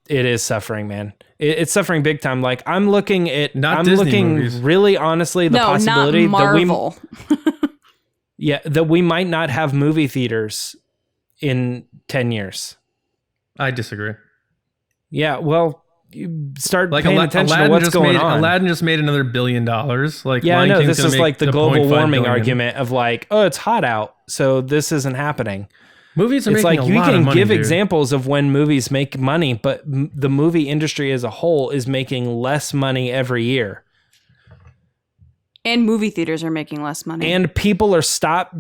It is suffering, man. It's suffering big time. Like I'm looking at, movies. Really honestly, the possibility not Marvel. that we might not have movie theaters in 10 years. I disagree. Yeah, well, you start like paying attention to what's going on. Aladdin just made another $1 billion. Like, yeah, I know. This is like the global warming billion. argument of like, oh, it's hot out, so this isn't happening. Movies are it's making like a you lot can of money, give dude. examples of when movies make money, but the movie industry as a whole is making less money every year. And movie theaters are making less money. And people are stop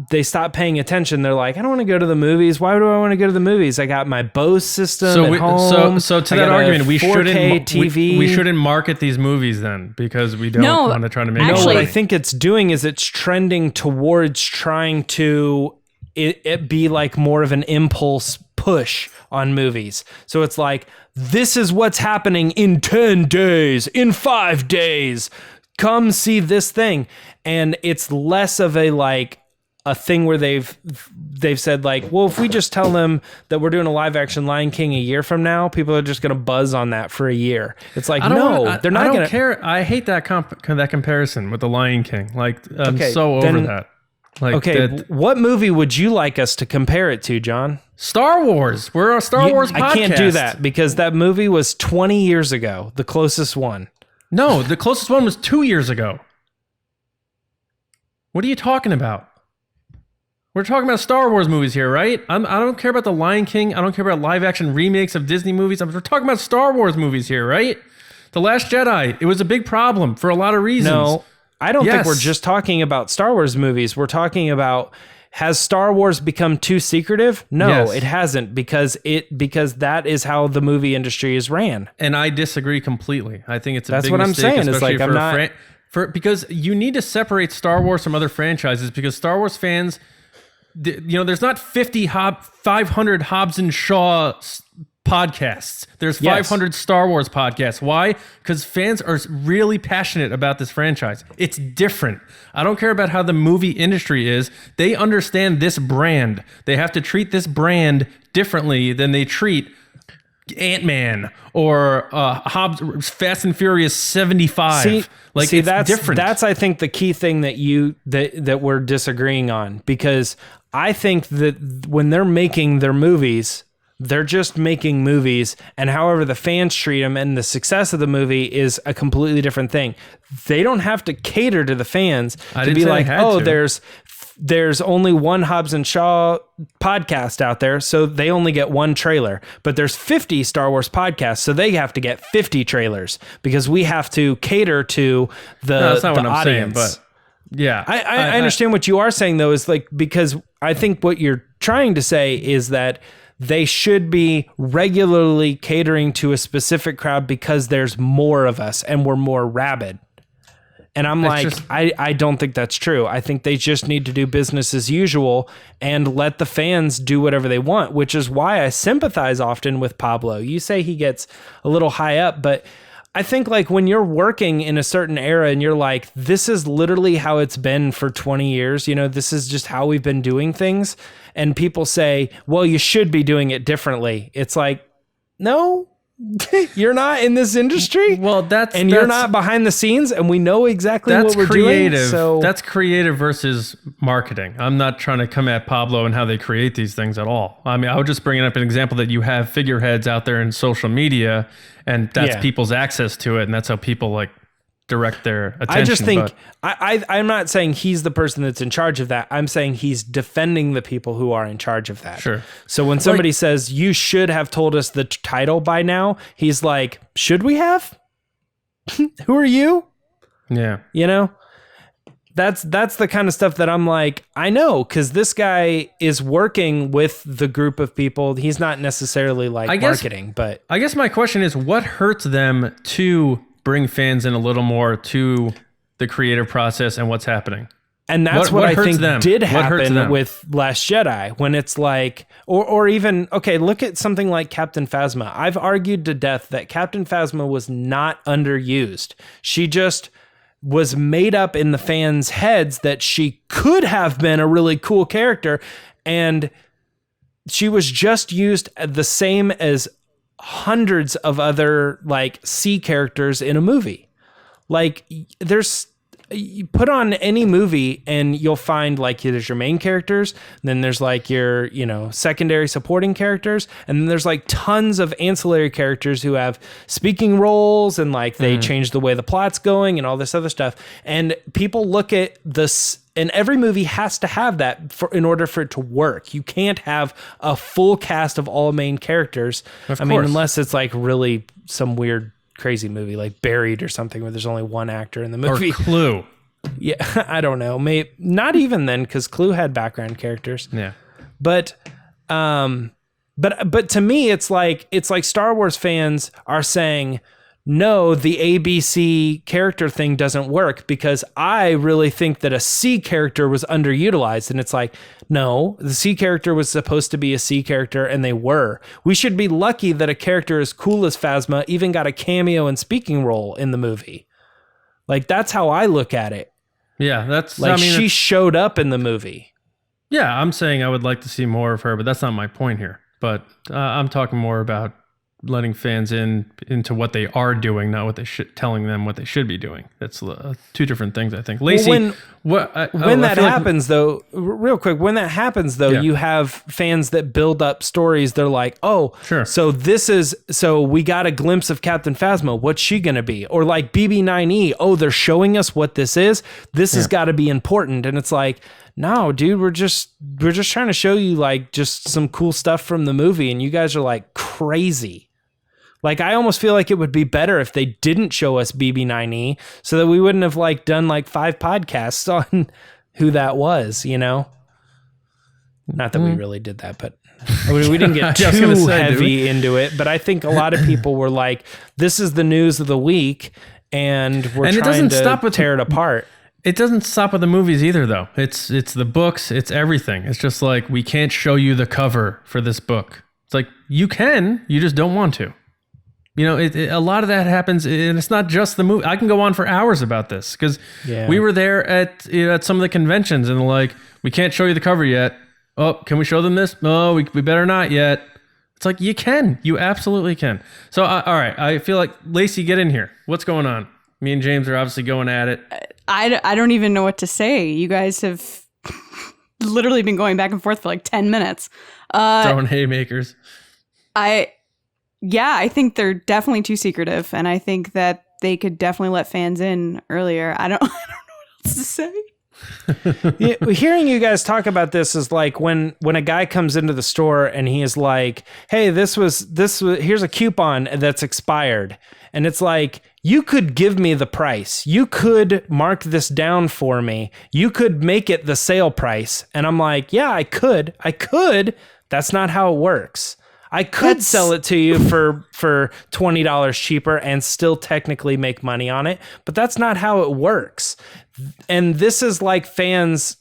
paying attention. They're like, I don't want to go to the movies. Why do I want to go to the movies? I got my Bose system at home. So to I that got a argument, we 4K shouldn't TV. we shouldn't market these movies then because we don't want to try to make No, actually, what I think it's doing is it's trending towards trying to it be like more of an impulse push on movies. So it's like, this is what's happening in 10 days, in 5 days. Come see this thing. And it's less of a thing where they've said like, well, if we just tell them that we're doing a live action Lion King a year from now, people are just going to buzz on that for a year. It's like, they're not going to. I don't care. I hate that comparison with the Lion King. Like, I'm so over that. Like, what movie would you like us to compare it to, John? Star Wars. We're a Star Wars podcast. I can't do that because that movie was 20 years ago, the closest one. No, the closest one was 2 years ago. What are you talking about? We're talking about Star Wars movies here, right? I don't care about the Lion King. I don't care about live action remakes of Disney movies. We're talking about Star Wars movies here, right? The Last Jedi. It was a big problem for a lot of reasons. No, I don't think we're just talking about Star Wars movies. We're talking about, has Star Wars become too secretive? No, it hasn't, because that is how the movie industry is ran. And I disagree completely. I think it's a That's big what mistake, I'm saying. It's like, especially I'm not because you need to separate Star Wars from other franchises, because Star Wars fans, there's not 500 Hobbs and Shaw podcasts. There's 500 Star Wars podcasts. Why? Because fans are really passionate about this franchise. It's different. I don't care about how the movie industry is. They understand this brand. They have to treat this brand differently than they treat Ant-Man or Fast and Furious 75. It's that's different. That's, I think, the key thing that we're disagreeing on, because I think that when they're making their movies, they're just making movies, and however the fans treat them and the success of the movie is a completely different thing. They don't have to cater to the fans to be like, there's only one Hobbs and Shaw podcast out there, so they only get one trailer. But there's 50 Star Wars podcasts, so they have to get 50 trailers, because we have to cater to that's not what I'm audience. saying, but yeah. I understand what you are saying, though, is like, because I think what you're trying to say is that they should be regularly catering to a specific crowd because there's more of us and we're more rabid. And I'm I don't think that's true. I think they just need to do business as usual and let the fans do whatever they want, which is why I sympathize often with Pablo. You say he gets a little high up, but I think like when you're working in a certain era and you're like, this is literally how it's been for 20 years, you know, this is just how we've been doing things. And people say, well, you should be doing it differently. It's like, no, you're not in this industry. Well, you're not behind the scenes, and we know exactly what we're doing. So that's creative versus marketing. I'm not trying to come at Pablo and how they create these things at all. I mean, I would just bring up an example that you have figureheads out there in social media, and that's people's access to it, and that's how people like direct their attention. I just think I'm not saying he's the person that's in charge of that. I'm saying he's defending the people who are in charge of that. Sure. So when somebody says you should have told us the title by now, he's like, should we have? Who are you? Yeah. You know, that's the kind of stuff that I'm like, I know, because this guy is working with the group of people. He's not necessarily like marketing, but I guess my question is, what hurts them to bring fans in a little more to the creative process and what's happening? And that's what I think did happen with Last Jedi, when it's like, or even, okay, look at something like Captain Phasma. I've argued to death that Captain Phasma was not underused. She just was made up in the fans' heads that she could have been a really cool character, and she was just used the same as hundreds of other like C characters in a movie. Like you put on any movie and you'll find like there's your main characters, and then there's like your, you know, secondary supporting characters, and then there's like tons of ancillary characters who have speaking roles and like they change the way the plot's going and all this other stuff. And people look at this, and every movie has to have that in order for it to work. You can't have a full cast of all main characters. I mean, unless it's like really some weird crazy movie like Buried or something where there's only one actor in the movie. Or Clue. Yeah, I don't know. Maybe not even then, because Clue had background characters. Yeah, but to me, it's like Star Wars fans are saying, no, the ABC character thing doesn't work because I really think that a C character was underutilized. And it's like, no, the C character was supposed to be a C character, and they were. We should be lucky that a character as cool as Phasma even got a cameo and speaking role in the movie. Like, that's how I look at it. Yeah, that's like, she showed up in the movie. Yeah, I'm saying I would like to see more of her, but that's not my point here. But I'm talking more about letting fans into what they are doing, not what they telling them what they should be doing. That's two different things, I think. Lacey, when that happens, though, real quick, when that happens, though, you have fans that build up stories. They're like, oh, sure. So we got a glimpse of Captain Phasma. What's she going to be? Or like BB-9E. Oh, they're showing us what this is. This has got to be important. And it's like, no, dude, we're just trying to show you like just some cool stuff from the movie. And you guys are like crazy. Like, I almost feel like it would be better if they didn't show us BB-9E so that we wouldn't have like done like 5 podcasts on who that was, you know? Not that we really did that, but we didn't get too heavy into it. But I think a lot of people were like, this is the news of the week, and we're trying to tear it apart. It doesn't stop with the movies either, though. It's the books, it's everything. It's just like, we can't show you the cover for this book. It's like, you can, you just don't want to. You know, a lot of that happens, and it's not just the movie. I can go on for hours about this because we were there at some of the conventions, and like, we can't show you the cover yet. Oh, can we show them this? No, we better not yet. It's like, you can. You absolutely can. So, all right, I feel like, Lacey, get in here. What's going on? Me and James are obviously going at it. I don't even know what to say. You guys have literally been going back and forth for like 10 minutes. Throwing haymakers. I think they're definitely too secretive, and I think that they could definitely let fans in earlier. I don't know what else to say. Hearing you guys talk about this is like when a guy comes into the store and he is like, hey, this was here's a coupon that's expired. And it's like, you could give me the price. You could mark this down for me. You could make it the sale price. And I'm like, yeah, I could, That's not how it works. I could sell it to you for $20 cheaper and still technically make money on it, but that's not how it works. And this is like fans,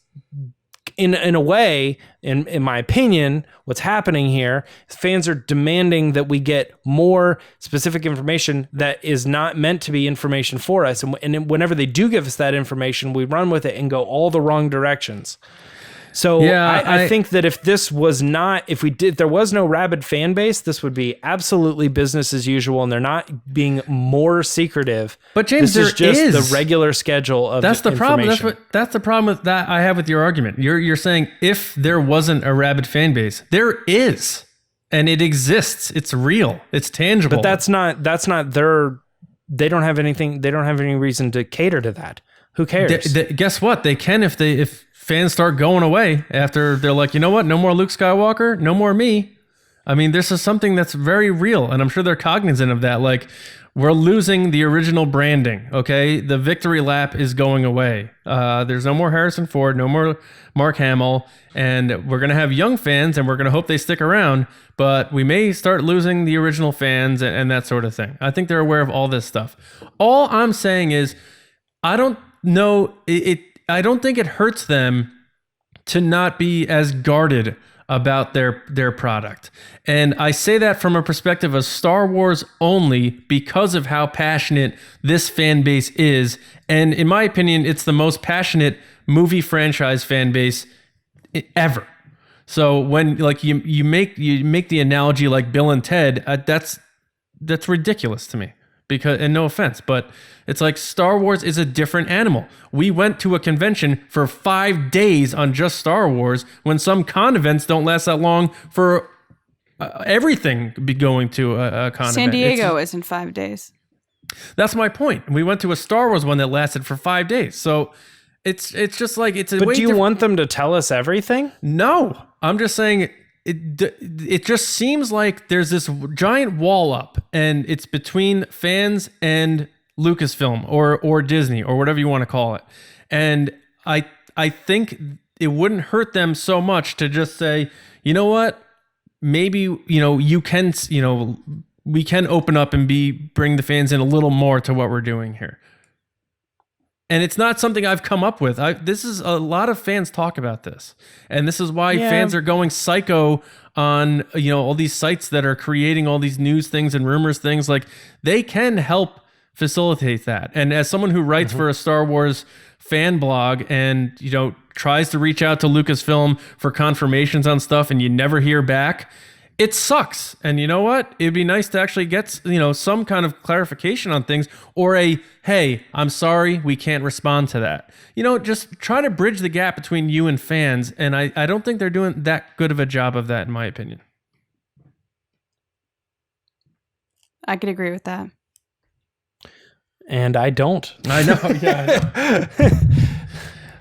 in a way, in my opinion, what's happening here, fans are demanding that we get more specific information that is not meant to be information for us. And whenever they do give us that information, we run with it and go all the wrong directions. So I think that if this was not, if there was no rabid fan base, this would be absolutely business as usual, and they're not being more secretive. But James, this is just the regular schedule of that's the problem. That's the problem with that I have with your argument. You're saying if there wasn't a rabid fan base, there is, and it exists. It's real. It's tangible. But that's not their. They don't have anything. They don't have any reason to cater to that. Who cares? Guess what? They can if fans start going away after they're like, you know what? No more Luke Skywalker. No more me. I mean, this is something that's very real, and I'm sure they're cognizant of that. Like, we're losing the original branding, okay? The victory lap is going away. There's no more Harrison Ford, no more Mark Hamill, and we're going to have young fans, and we're going to hope they stick around, but we may start losing the original fans and that sort of thing. I think they're aware of all this stuff. All I'm saying is, I don't know, I don't think it hurts them to not be as guarded about their product. And I say that from a perspective of Star Wars only because of how passionate this fan base is. And in my opinion, it's the most passionate movie franchise fan base ever. So when like you make the analogy like Bill and Ted, that's ridiculous to me. Because, and no offense, but it's like Star Wars is a different animal. We went to a convention for 5 days on just Star Wars when some con events don't last that long for everything be going to a con event. San Diego is in 5 days. That's my point. We went to a Star Wars one that lasted for 5 days. So it's just like it's a But way do you want them to tell us everything? No, I'm just saying it just seems like there's this giant wall up, and it's between fans and Lucasfilm or Disney or whatever you want to call it. And I think it wouldn't hurt them so much to just say, you know what, maybe you can we can open up and bring the fans in a little more to what we're doing here. And it's not something I've come up with. This is a lot of fans talk about this, and this is why fans are going psycho on all these sites that are creating all these news things and rumors things. Like, they can help facilitate that. And as someone who writes for a Star Wars fan blog and tries to reach out to Lucasfilm for confirmations on stuff, and you never hear back, it sucks. And you know what? It'd be nice to actually get, some kind of clarification on things, or hey, I'm sorry, we can't respond to that. Just try to bridge the gap between you and fans. And I don't think they're doing that good of a job of that, in my opinion. I could agree with that. And I don't. I know. Yeah.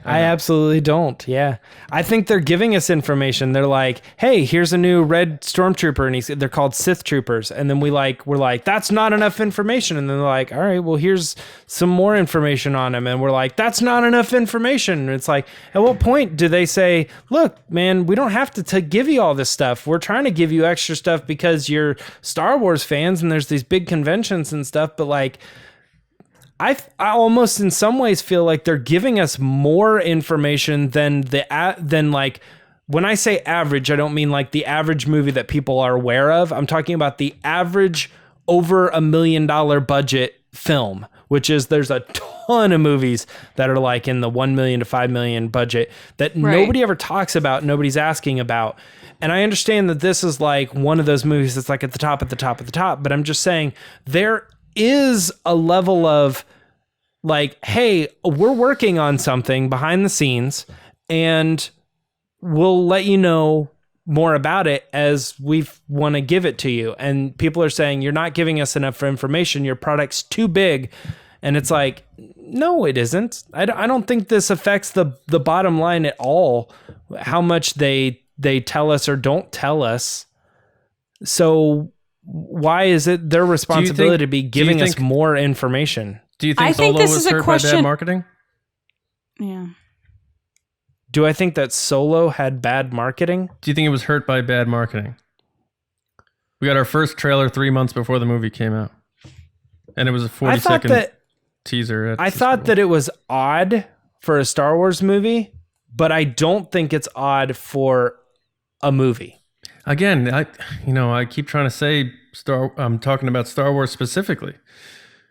I absolutely don't. Yeah. I think they're giving us information. They're like, hey, here's a new red stormtrooper, and they're called Sith troopers. And then we're like, that's not enough information. And then they're like, all right, well, here's some more information on him. And we're like, that's not enough information. And it's like, at what point do they say, look, man, we don't have to give you all this stuff. We're trying to give you extra stuff because you're Star Wars fans and there's these big conventions and stuff. But like, I almost in some ways feel like they're giving us more information than like, when I say average, I don't mean like the average movie that people are aware of. I'm talking about the average over $1 million budget film, which is there's a ton of movies that are like in the 1 million to 5 million budget that nobody ever talks about, nobody's asking about. And I understand that this is like one of those movies that's like at the top, but I'm just saying there is a level of like, hey, we're working on something behind the scenes and we'll let you know more about it as we want to give it to you. And people are saying, you're not giving us enough information. Your product's too big. And it's like, no, it isn't. I don't think this affects the bottom line at all, how much they tell us or don't tell us. So why is it their responsibility to be giving us more information? Do you think Solo was hurt by bad marketing? Yeah. Do I think that Solo had bad marketing? Do you think it was hurt by bad marketing? We got our first trailer 3 months before the movie came out. And it was a 40-second teaser. I thought that it was odd for a Star Wars movie, but I don't think it's odd for a movie. Again, I keep trying to say I'm talking about Star Wars specifically.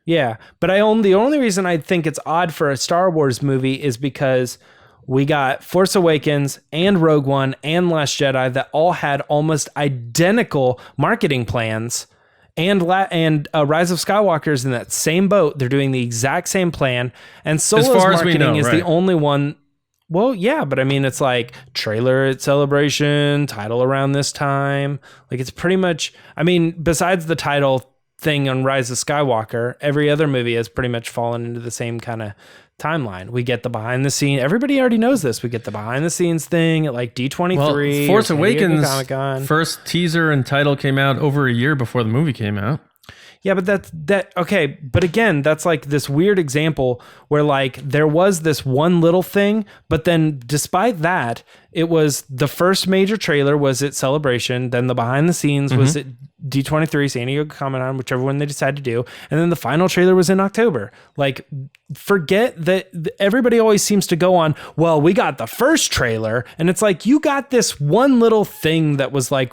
Yeah, but the only reason I think it's odd for a Star Wars movie is because we got Force Awakens and Rogue One and Last Jedi that all had almost identical marketing plans, and Rise of Skywalker is in that same boat. They're doing the exact same plan, and Solo's marketing is the only one. Well, yeah, but I mean, it's like trailer at Celebration, title around this time. Like, it's pretty much, I mean, besides the title thing on Rise of Skywalker, every other movie has pretty much fallen into the same kind of timeline. We get the behind the scene. Everybody already knows this. We get the behind the scenes thing at like D23. Well, Force Awakens first teaser and title came out over a year before the movie came out. Yeah, but okay. But again, that's like this weird example where like there was this one little thing, but then despite that, it was the first major trailer was at Celebration. Then the behind the scenes was at D23, San Diego Comic-Con, whichever one they decided to do. And then the final trailer was in October. Like, forget that everybody always seems to go on, well, we got the first trailer. And it's like, you got this one little thing that was like,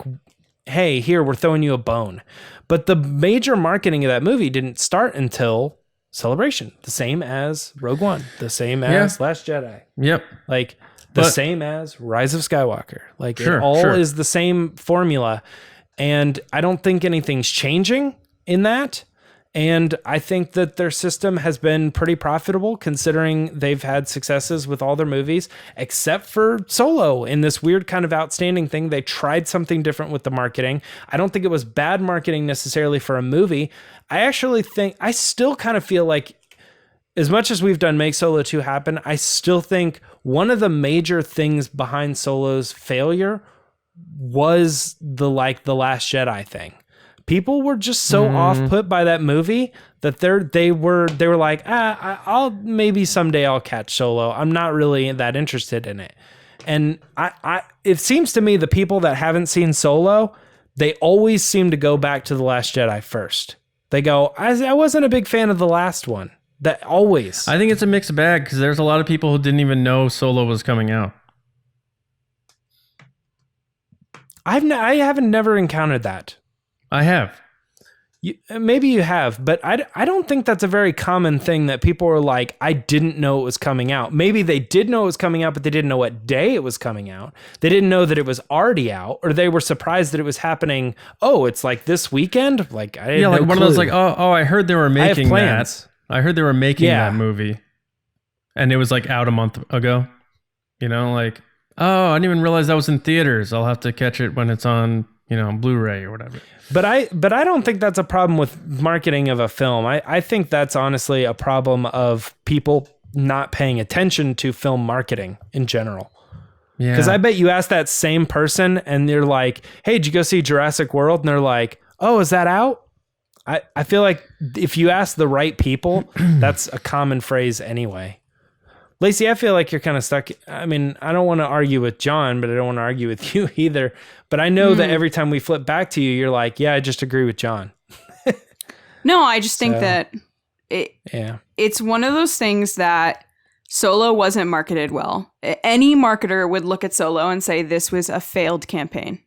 hey, here, we're throwing you a bone. But the major marketing of that movie didn't start until Celebration, the same as Rogue One, the same as Last Jedi. Yep. Like the same as Rise of Skywalker. Like it all is the same formula. And I don't think anything's changing in that. And I think that their system has been pretty profitable considering they've had successes with all their movies, except for Solo in this weird kind of outstanding thing. They tried something different with the marketing. I don't think it was bad marketing necessarily for a movie. I still kind of feel like as much as we've done Make Solo 2 happen, I still think one of the major things behind Solo's failure was the Last Jedi thing. People were just so off put by that movie that they were like, I'll maybe someday I'll catch Solo. I'm not really that interested in it. And it seems to me the people that haven't seen Solo, they always seem to go back to The Last Jedi first. They go, I wasn't a big fan of the last one. That always. I think it's a mixed bag because there's a lot of people who didn't even know Solo was coming out. I haven't never encountered that. I have. Maybe you have, but I don't think that's a very common thing that people are like, I didn't know it was coming out. Maybe they did know it was coming out, but they didn't know what day it was coming out. They didn't know that it was already out, or they were surprised that it was happening. Oh, it's like this weekend? Like, I didn't know. Like one of those like, I heard they were making that. I heard they were making that movie. And it was like out a month ago. You know, like, I didn't even realize that was in theaters. I'll have to catch it when it's on, Blu-ray or whatever. But I don't think that's a problem with marketing of a film. I think that's honestly a problem of people not paying attention to film marketing in general. Yeah. Because I bet you ask that same person and they're like, hey, did you go see Jurassic World? And they're like, oh, is that out? I feel like if you ask the right people, that's a common phrase anyway. Lacey, I feel like you're kind of stuck. I mean, I don't want to argue with John, but I don't want to argue with you either. But I know that every time we flip back to you, you're like, yeah, I just agree with John. No, I just think that it's one of those things that Solo wasn't marketed well. Any marketer would look at Solo and say this was a failed campaign.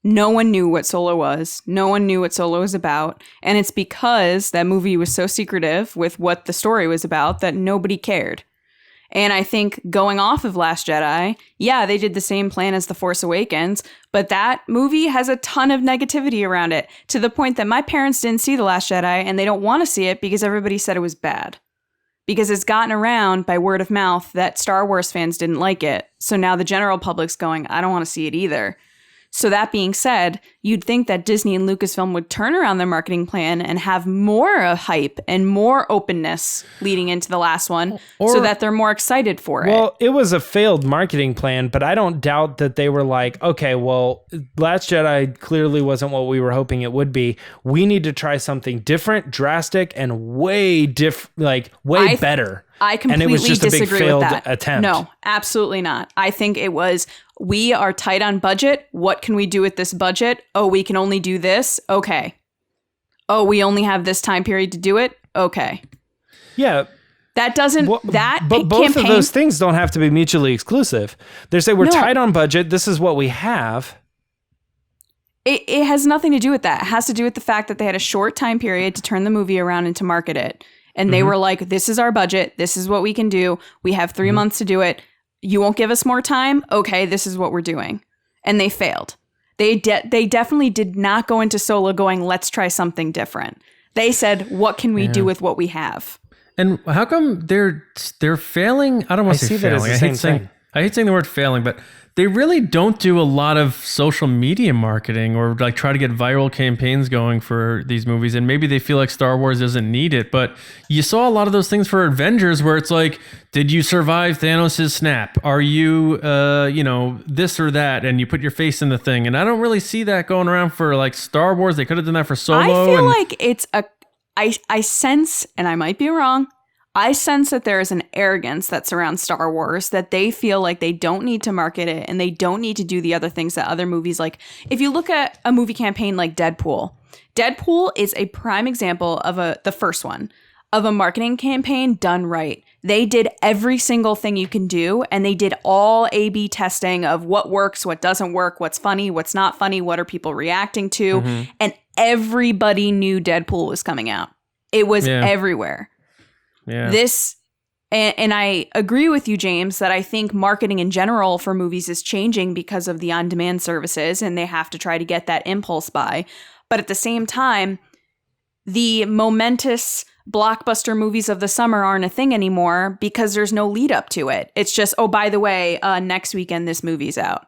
No one knew what Solo was. No one knew what Solo was about. And it's because that movie was so secretive with what the story was about that nobody cared. And I think going off of Last Jedi, they did the same plan as The Force Awakens, but that movie has a ton of negativity around it to the point that my parents didn't see The Last Jedi and they don't want to see it because everybody said it was bad. Because it's gotten around by word of mouth that Star Wars fans didn't like it. So now the general public's going, I don't want to see it either. So that being said, you'd think that Disney and Lucasfilm would turn around their marketing plan and have more hype and more openness leading into the last one so that they're more excited for it. Well, it was a failed marketing plan, but I don't doubt that they were like, okay, well, Last Jedi clearly wasn't what we were hoping it would be. We need to try something different, drastic, and way better. I completely and it was just a big disagree failed with that. attempt. No, absolutely not. I think it was, we are tight on budget. What can we do with this budget? Oh, we can only do this? Okay. Oh, we only have this time period to do it? Okay. Yeah. That doesn't, But both campaign, of those things don't have to be mutually exclusive. They say we're tight on budget. This is what we have. It has nothing to do with that. It has to do with the fact that they had a short time period to turn the movie around and to market it. And they were like, this is our budget. This is what we can do. We have 3 months to do it. You won't give us more time? Okay, this is what we're doing. And they failed. They definitely did not go into Solo going, let's try something different. They said, what can we do with what we have? And how come they're failing? I don't want to say that as failing. the same thing. I hate saying the word failing, but they really don't do a lot of social media marketing or like try to get viral campaigns going for these movies. And maybe they feel like Star Wars doesn't need it, but you saw a lot of those things for Avengers where it's like, did you survive Thanos' snap? Are you, this or that? And you put your face in the thing. And I don't really see that going around for like Star Wars. They could have done that for Solo. I feel like it's I sense, and I might be wrong, I sense that there is an arrogance that surrounds Star Wars, that they feel like they don't need to market it and they don't need to do the other things that other movies like. If you look at a movie campaign like Deadpool is a prime example of the first one, of a marketing campaign done right. They did every single thing you can do, and they did all A/B testing of what works, what doesn't work, what's funny, what's not funny, what are people reacting to, and everybody knew Deadpool was coming out. It was everywhere. Yeah. And I agree with you, James, that I think marketing in general for movies is changing because of the on-demand services, and they have to try to get that impulse buy. But at the same time, the momentous blockbuster movies of the summer aren't a thing anymore because there's no lead up to it. It's just, oh, by the way, next weekend this movie's out.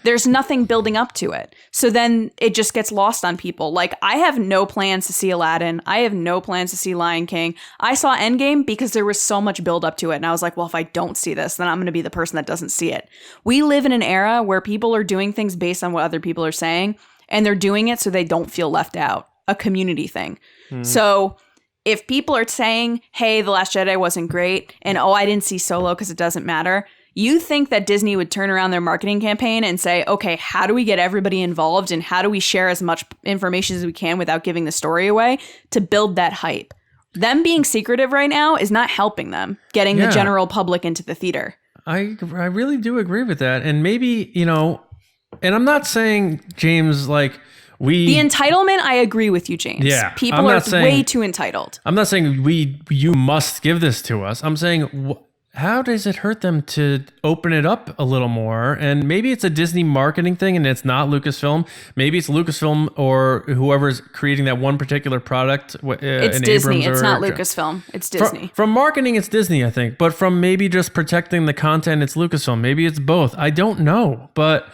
There's nothing building up to it. So then it just gets lost on people. Like, I have no plans to see Aladdin. I have no plans to see Lion King. I saw Endgame because there was so much build up to it. And I was like, well, if I don't see this, then I'm going to be the person that doesn't see it. We live in an era where people are doing things based on what other people are saying. And they're doing it so they don't feel left out. A community thing. So if people are saying, hey, The Last Jedi wasn't great, and oh, I didn't see Solo because it doesn't matter, you think that Disney would turn around their marketing campaign and say, okay, how do we get everybody involved and how do we share as much information as we can without giving the story away to build that hype? Them being secretive right now is not helping them getting the general public into the theater. I really do agree with that. And maybe, and I'm not saying, James, like, the entitlement, I agree with you, James. Yeah, people are way too entitled. I'm not saying you must give this to us. I'm saying, how does it hurt them to open it up a little more? And maybe it's a Disney marketing thing and it's not Lucasfilm. Maybe it's Lucasfilm or whoever's creating that one particular product. It's Disney. It's not Lucasfilm. It's Disney. From marketing, it's Disney, I think. But from maybe just protecting the content, it's Lucasfilm. Maybe it's both. I don't know. But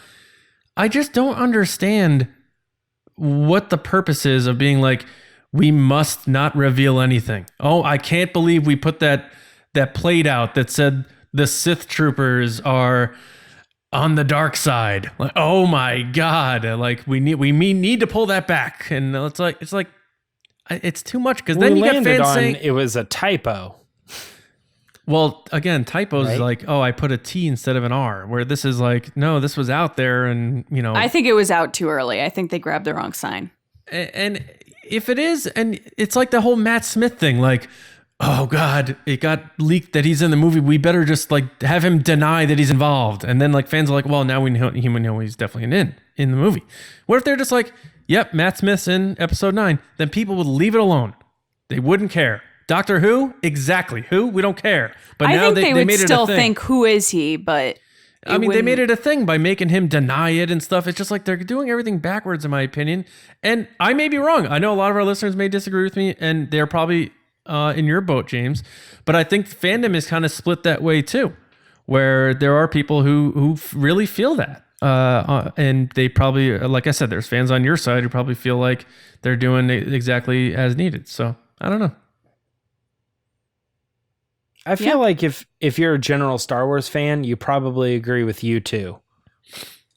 I just don't understand what the purpose is of being like, we must not reveal anything. Oh, I can't believe we put that plate out that said the Sith troopers are on the dark side. Like, oh my God. Like we need to pull that back. And it's too much. Cause then you get fans saying it was a typo. Well, again, typos right? Like, oh, I put a T instead of an R, where this is like, no, this was out there. And I think it was out too early. I think they grabbed the wrong sign. And if it is, and it's like the whole Matt Smith thing, like, oh God, it got leaked that he's in the movie. We better just like have him deny that he's involved. And then like fans are like, well, now we know he's definitely in the movie. What if they're just like, yep, Matt Smith's in episode 9. Then people would leave it alone. They wouldn't care. Doctor Who? Exactly. Who? We don't care. But now they would made it a still thing. Think, who is he? But they made it a thing by making him deny it and stuff. It's just like they're doing everything backwards, in my opinion. And I may be wrong. I know a lot of our listeners may disagree with me, and they're probably in your boat, James. But I think fandom is kind of split that way too, where there are people who really feel that. And they probably, like I said, there's fans on your side who probably feel like they're doing it exactly as needed. So I don't know. I feel like if you're a general Star Wars fan, you probably agree with you too.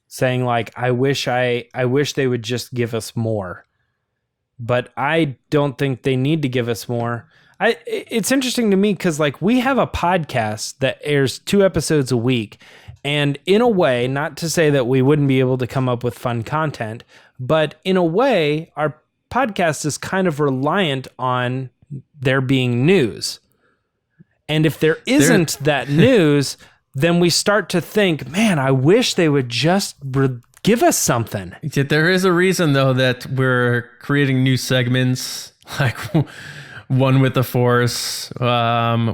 Saying like, I wish they would just give us more. But I don't think they need to give us more. It's interesting to me because like we have a podcast that airs 2 episodes a week. And in a way, not to say that we wouldn't be able to come up with fun content, but in a way, our podcast is kind of reliant on there being news. And if there isn't that news, then we start to think, man, I wish they would just give us something. There is a reason, though, that we're creating new segments, like One with the Force,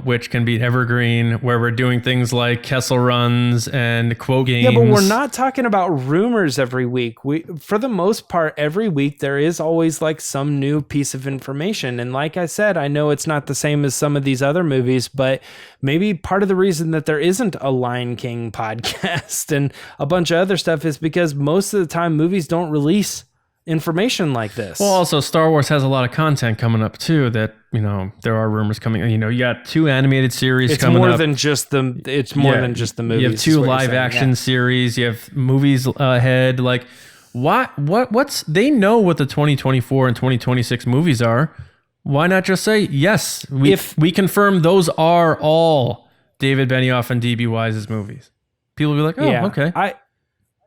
which can be evergreen, where we're doing things like Kessel runs and quote games. Yeah, but we're not talking about rumors every week. For the most part, every week there is always like some new piece of information. And like I said, I know it's not the same as some of these other movies, but maybe part of the reason that there isn't a Lion King podcast and a bunch of other stuff is because most of the time movies don't release information like this. Well, also Star Wars has a lot of content coming up too that, there are rumors coming, you got 2 animated series coming up. It's more than just the movies. You have 2 live action series, you have movies ahead. Like what's they know what the 2024 and 2026 movies are. Why not just say, yes, we confirm those are all David Benioff and D.B. Wise's movies. People will be like, oh, okay.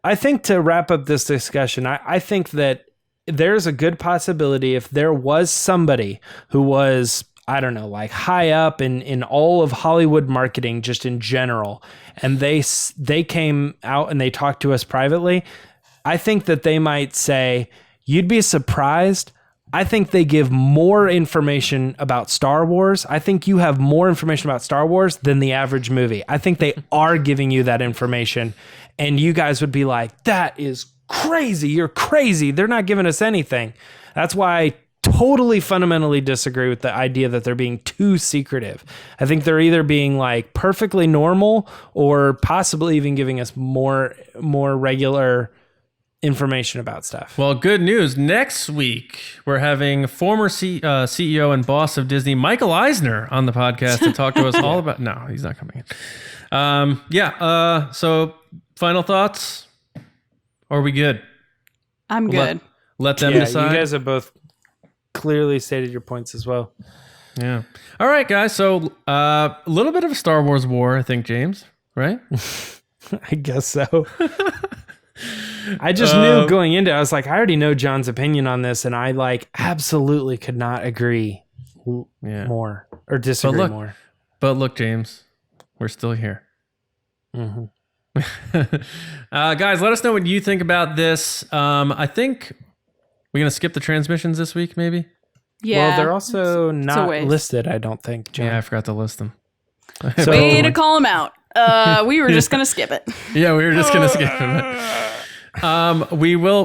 I think to wrap up this discussion, I think that there's a good possibility if there was somebody who was, I don't know, like high up in all of Hollywood marketing, just in general, and they came out and they talked to us privately, I think that they might say, you'd be surprised. I think they give more information about Star Wars. I think you have more information about Star Wars than the average movie. I think they are giving you that information. And you guys would be like, that is crazy. You're crazy. They're not giving us anything. That's why I totally fundamentally disagree with the idea that they're being too secretive. I think they're either being like perfectly normal or possibly even giving us more regular information about stuff. Well, good news. Next week, we're having former CEO and boss of Disney, Michael Eisner, on the podcast to talk to us all about... No, he's not coming in. So final thoughts? Or are we good? I'm good. Let them decide. You guys have both clearly stated your points as well. Yeah. All right, guys. So a little bit of a Star Wars war, I think, James, right? I guess so. I just knew going into it, I was like, I already know John's opinion on this, and I absolutely could not agree more or disagree more. But look, James, we're still here. Mm-hmm. Guys, let us know what you think about this. I think we're going to skip the transmissions this week, maybe? Yeah. Well, they're also not listed, I don't think, John. Yeah, I forgot to list them. So way to call them out. We were just going to skip it. Yeah, we were just going to skip it.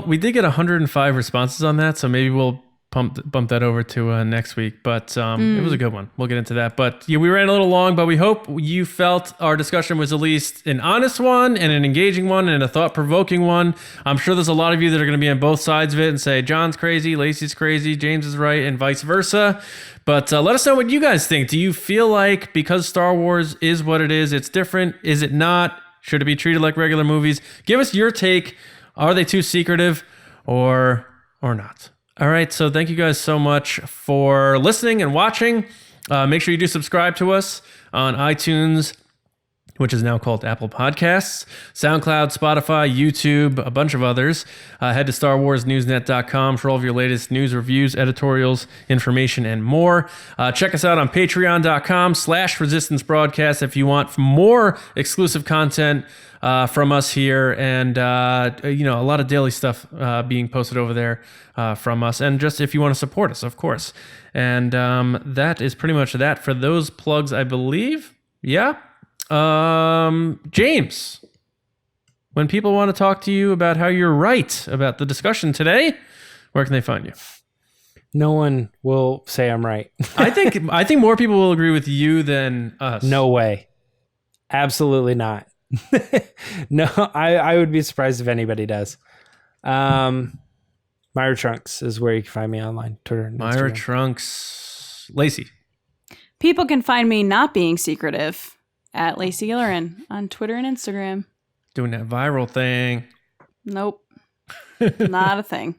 We did get 105 responses on that, so maybe we'll bump that over to next week. But it was a good one. We'll get into that. But yeah, we ran a little long, but we hope you felt our discussion was at least an honest one and an engaging one and a thought-provoking one. I'm sure there's a lot of you that are going to be on both sides of it and say, John's crazy, Lacey's crazy, James is right, and vice versa. But let us know what you guys think. Do you feel like because Star Wars is what it is, it's different? Is it not? Should it be treated like regular movies? Give us your take. Are they too secretive or not? All right, so thank you guys so much for listening and watching. Make sure you do subscribe to us on iTunes, which is now called Apple Podcasts, SoundCloud, Spotify, YouTube, a bunch of others. Head to StarWarsNewsNet.com for all of your latest news, reviews, editorials, information, and more. Check us out on Patreon.com/Resistance Broadcast if you want more exclusive content from us here, and a lot of daily stuff being posted over there from us, and just if you want to support us, of course. And that is pretty much that for those plugs, I believe. Yeah. James, when people want to talk to you about how you're right about the discussion today, where can they find you? No one will say I'm right. I think more people will agree with you than us. No way. Absolutely not. No, I would be surprised if anybody does. Myra Trunks is where you can find me online. Twitter and Myra Instagram. Trunks. Lacey. People can find me not being secretive at Lacey Gillerin on Twitter and Instagram. Doing that viral thing. Nope. Not a thing.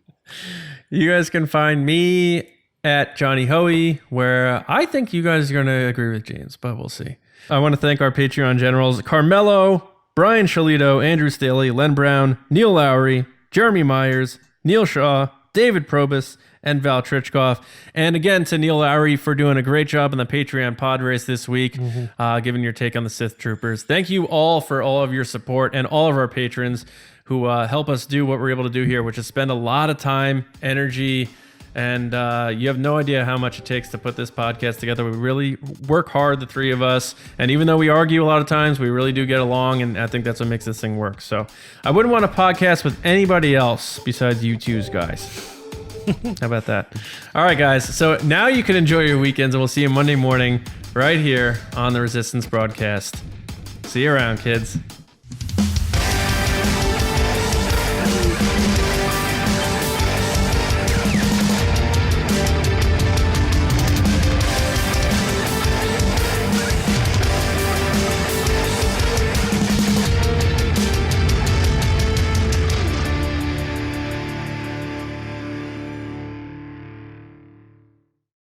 You guys can find me at Johnny Hoey, where I think you guys are going to agree with James, but we'll see. I want to thank our Patreon generals, Carmelo, Brian Shalito, Andrew Staley, Len Brown, Neil Lowry, Jeremy Myers, Neil Shaw, David Probus, and Val Trichkoff. And again, to Neil Lowry for doing a great job in the Patreon pod race this week, giving your take on the Sith Troopers. Thank you all for all of your support and all of our patrons who help us do what we're able to do here, which is spend a lot of time, energy, and you have no idea how much it takes to put this podcast together. We really work hard, the three of us. And even though we argue a lot of times, we really do get along. And I think that's what makes this thing work. So I wouldn't want to podcast with anybody else besides you twos, guys. How about that? All right, guys. So now you can enjoy your weekends, and we'll see you Monday morning right here on the Resistance broadcast. See you around, kids.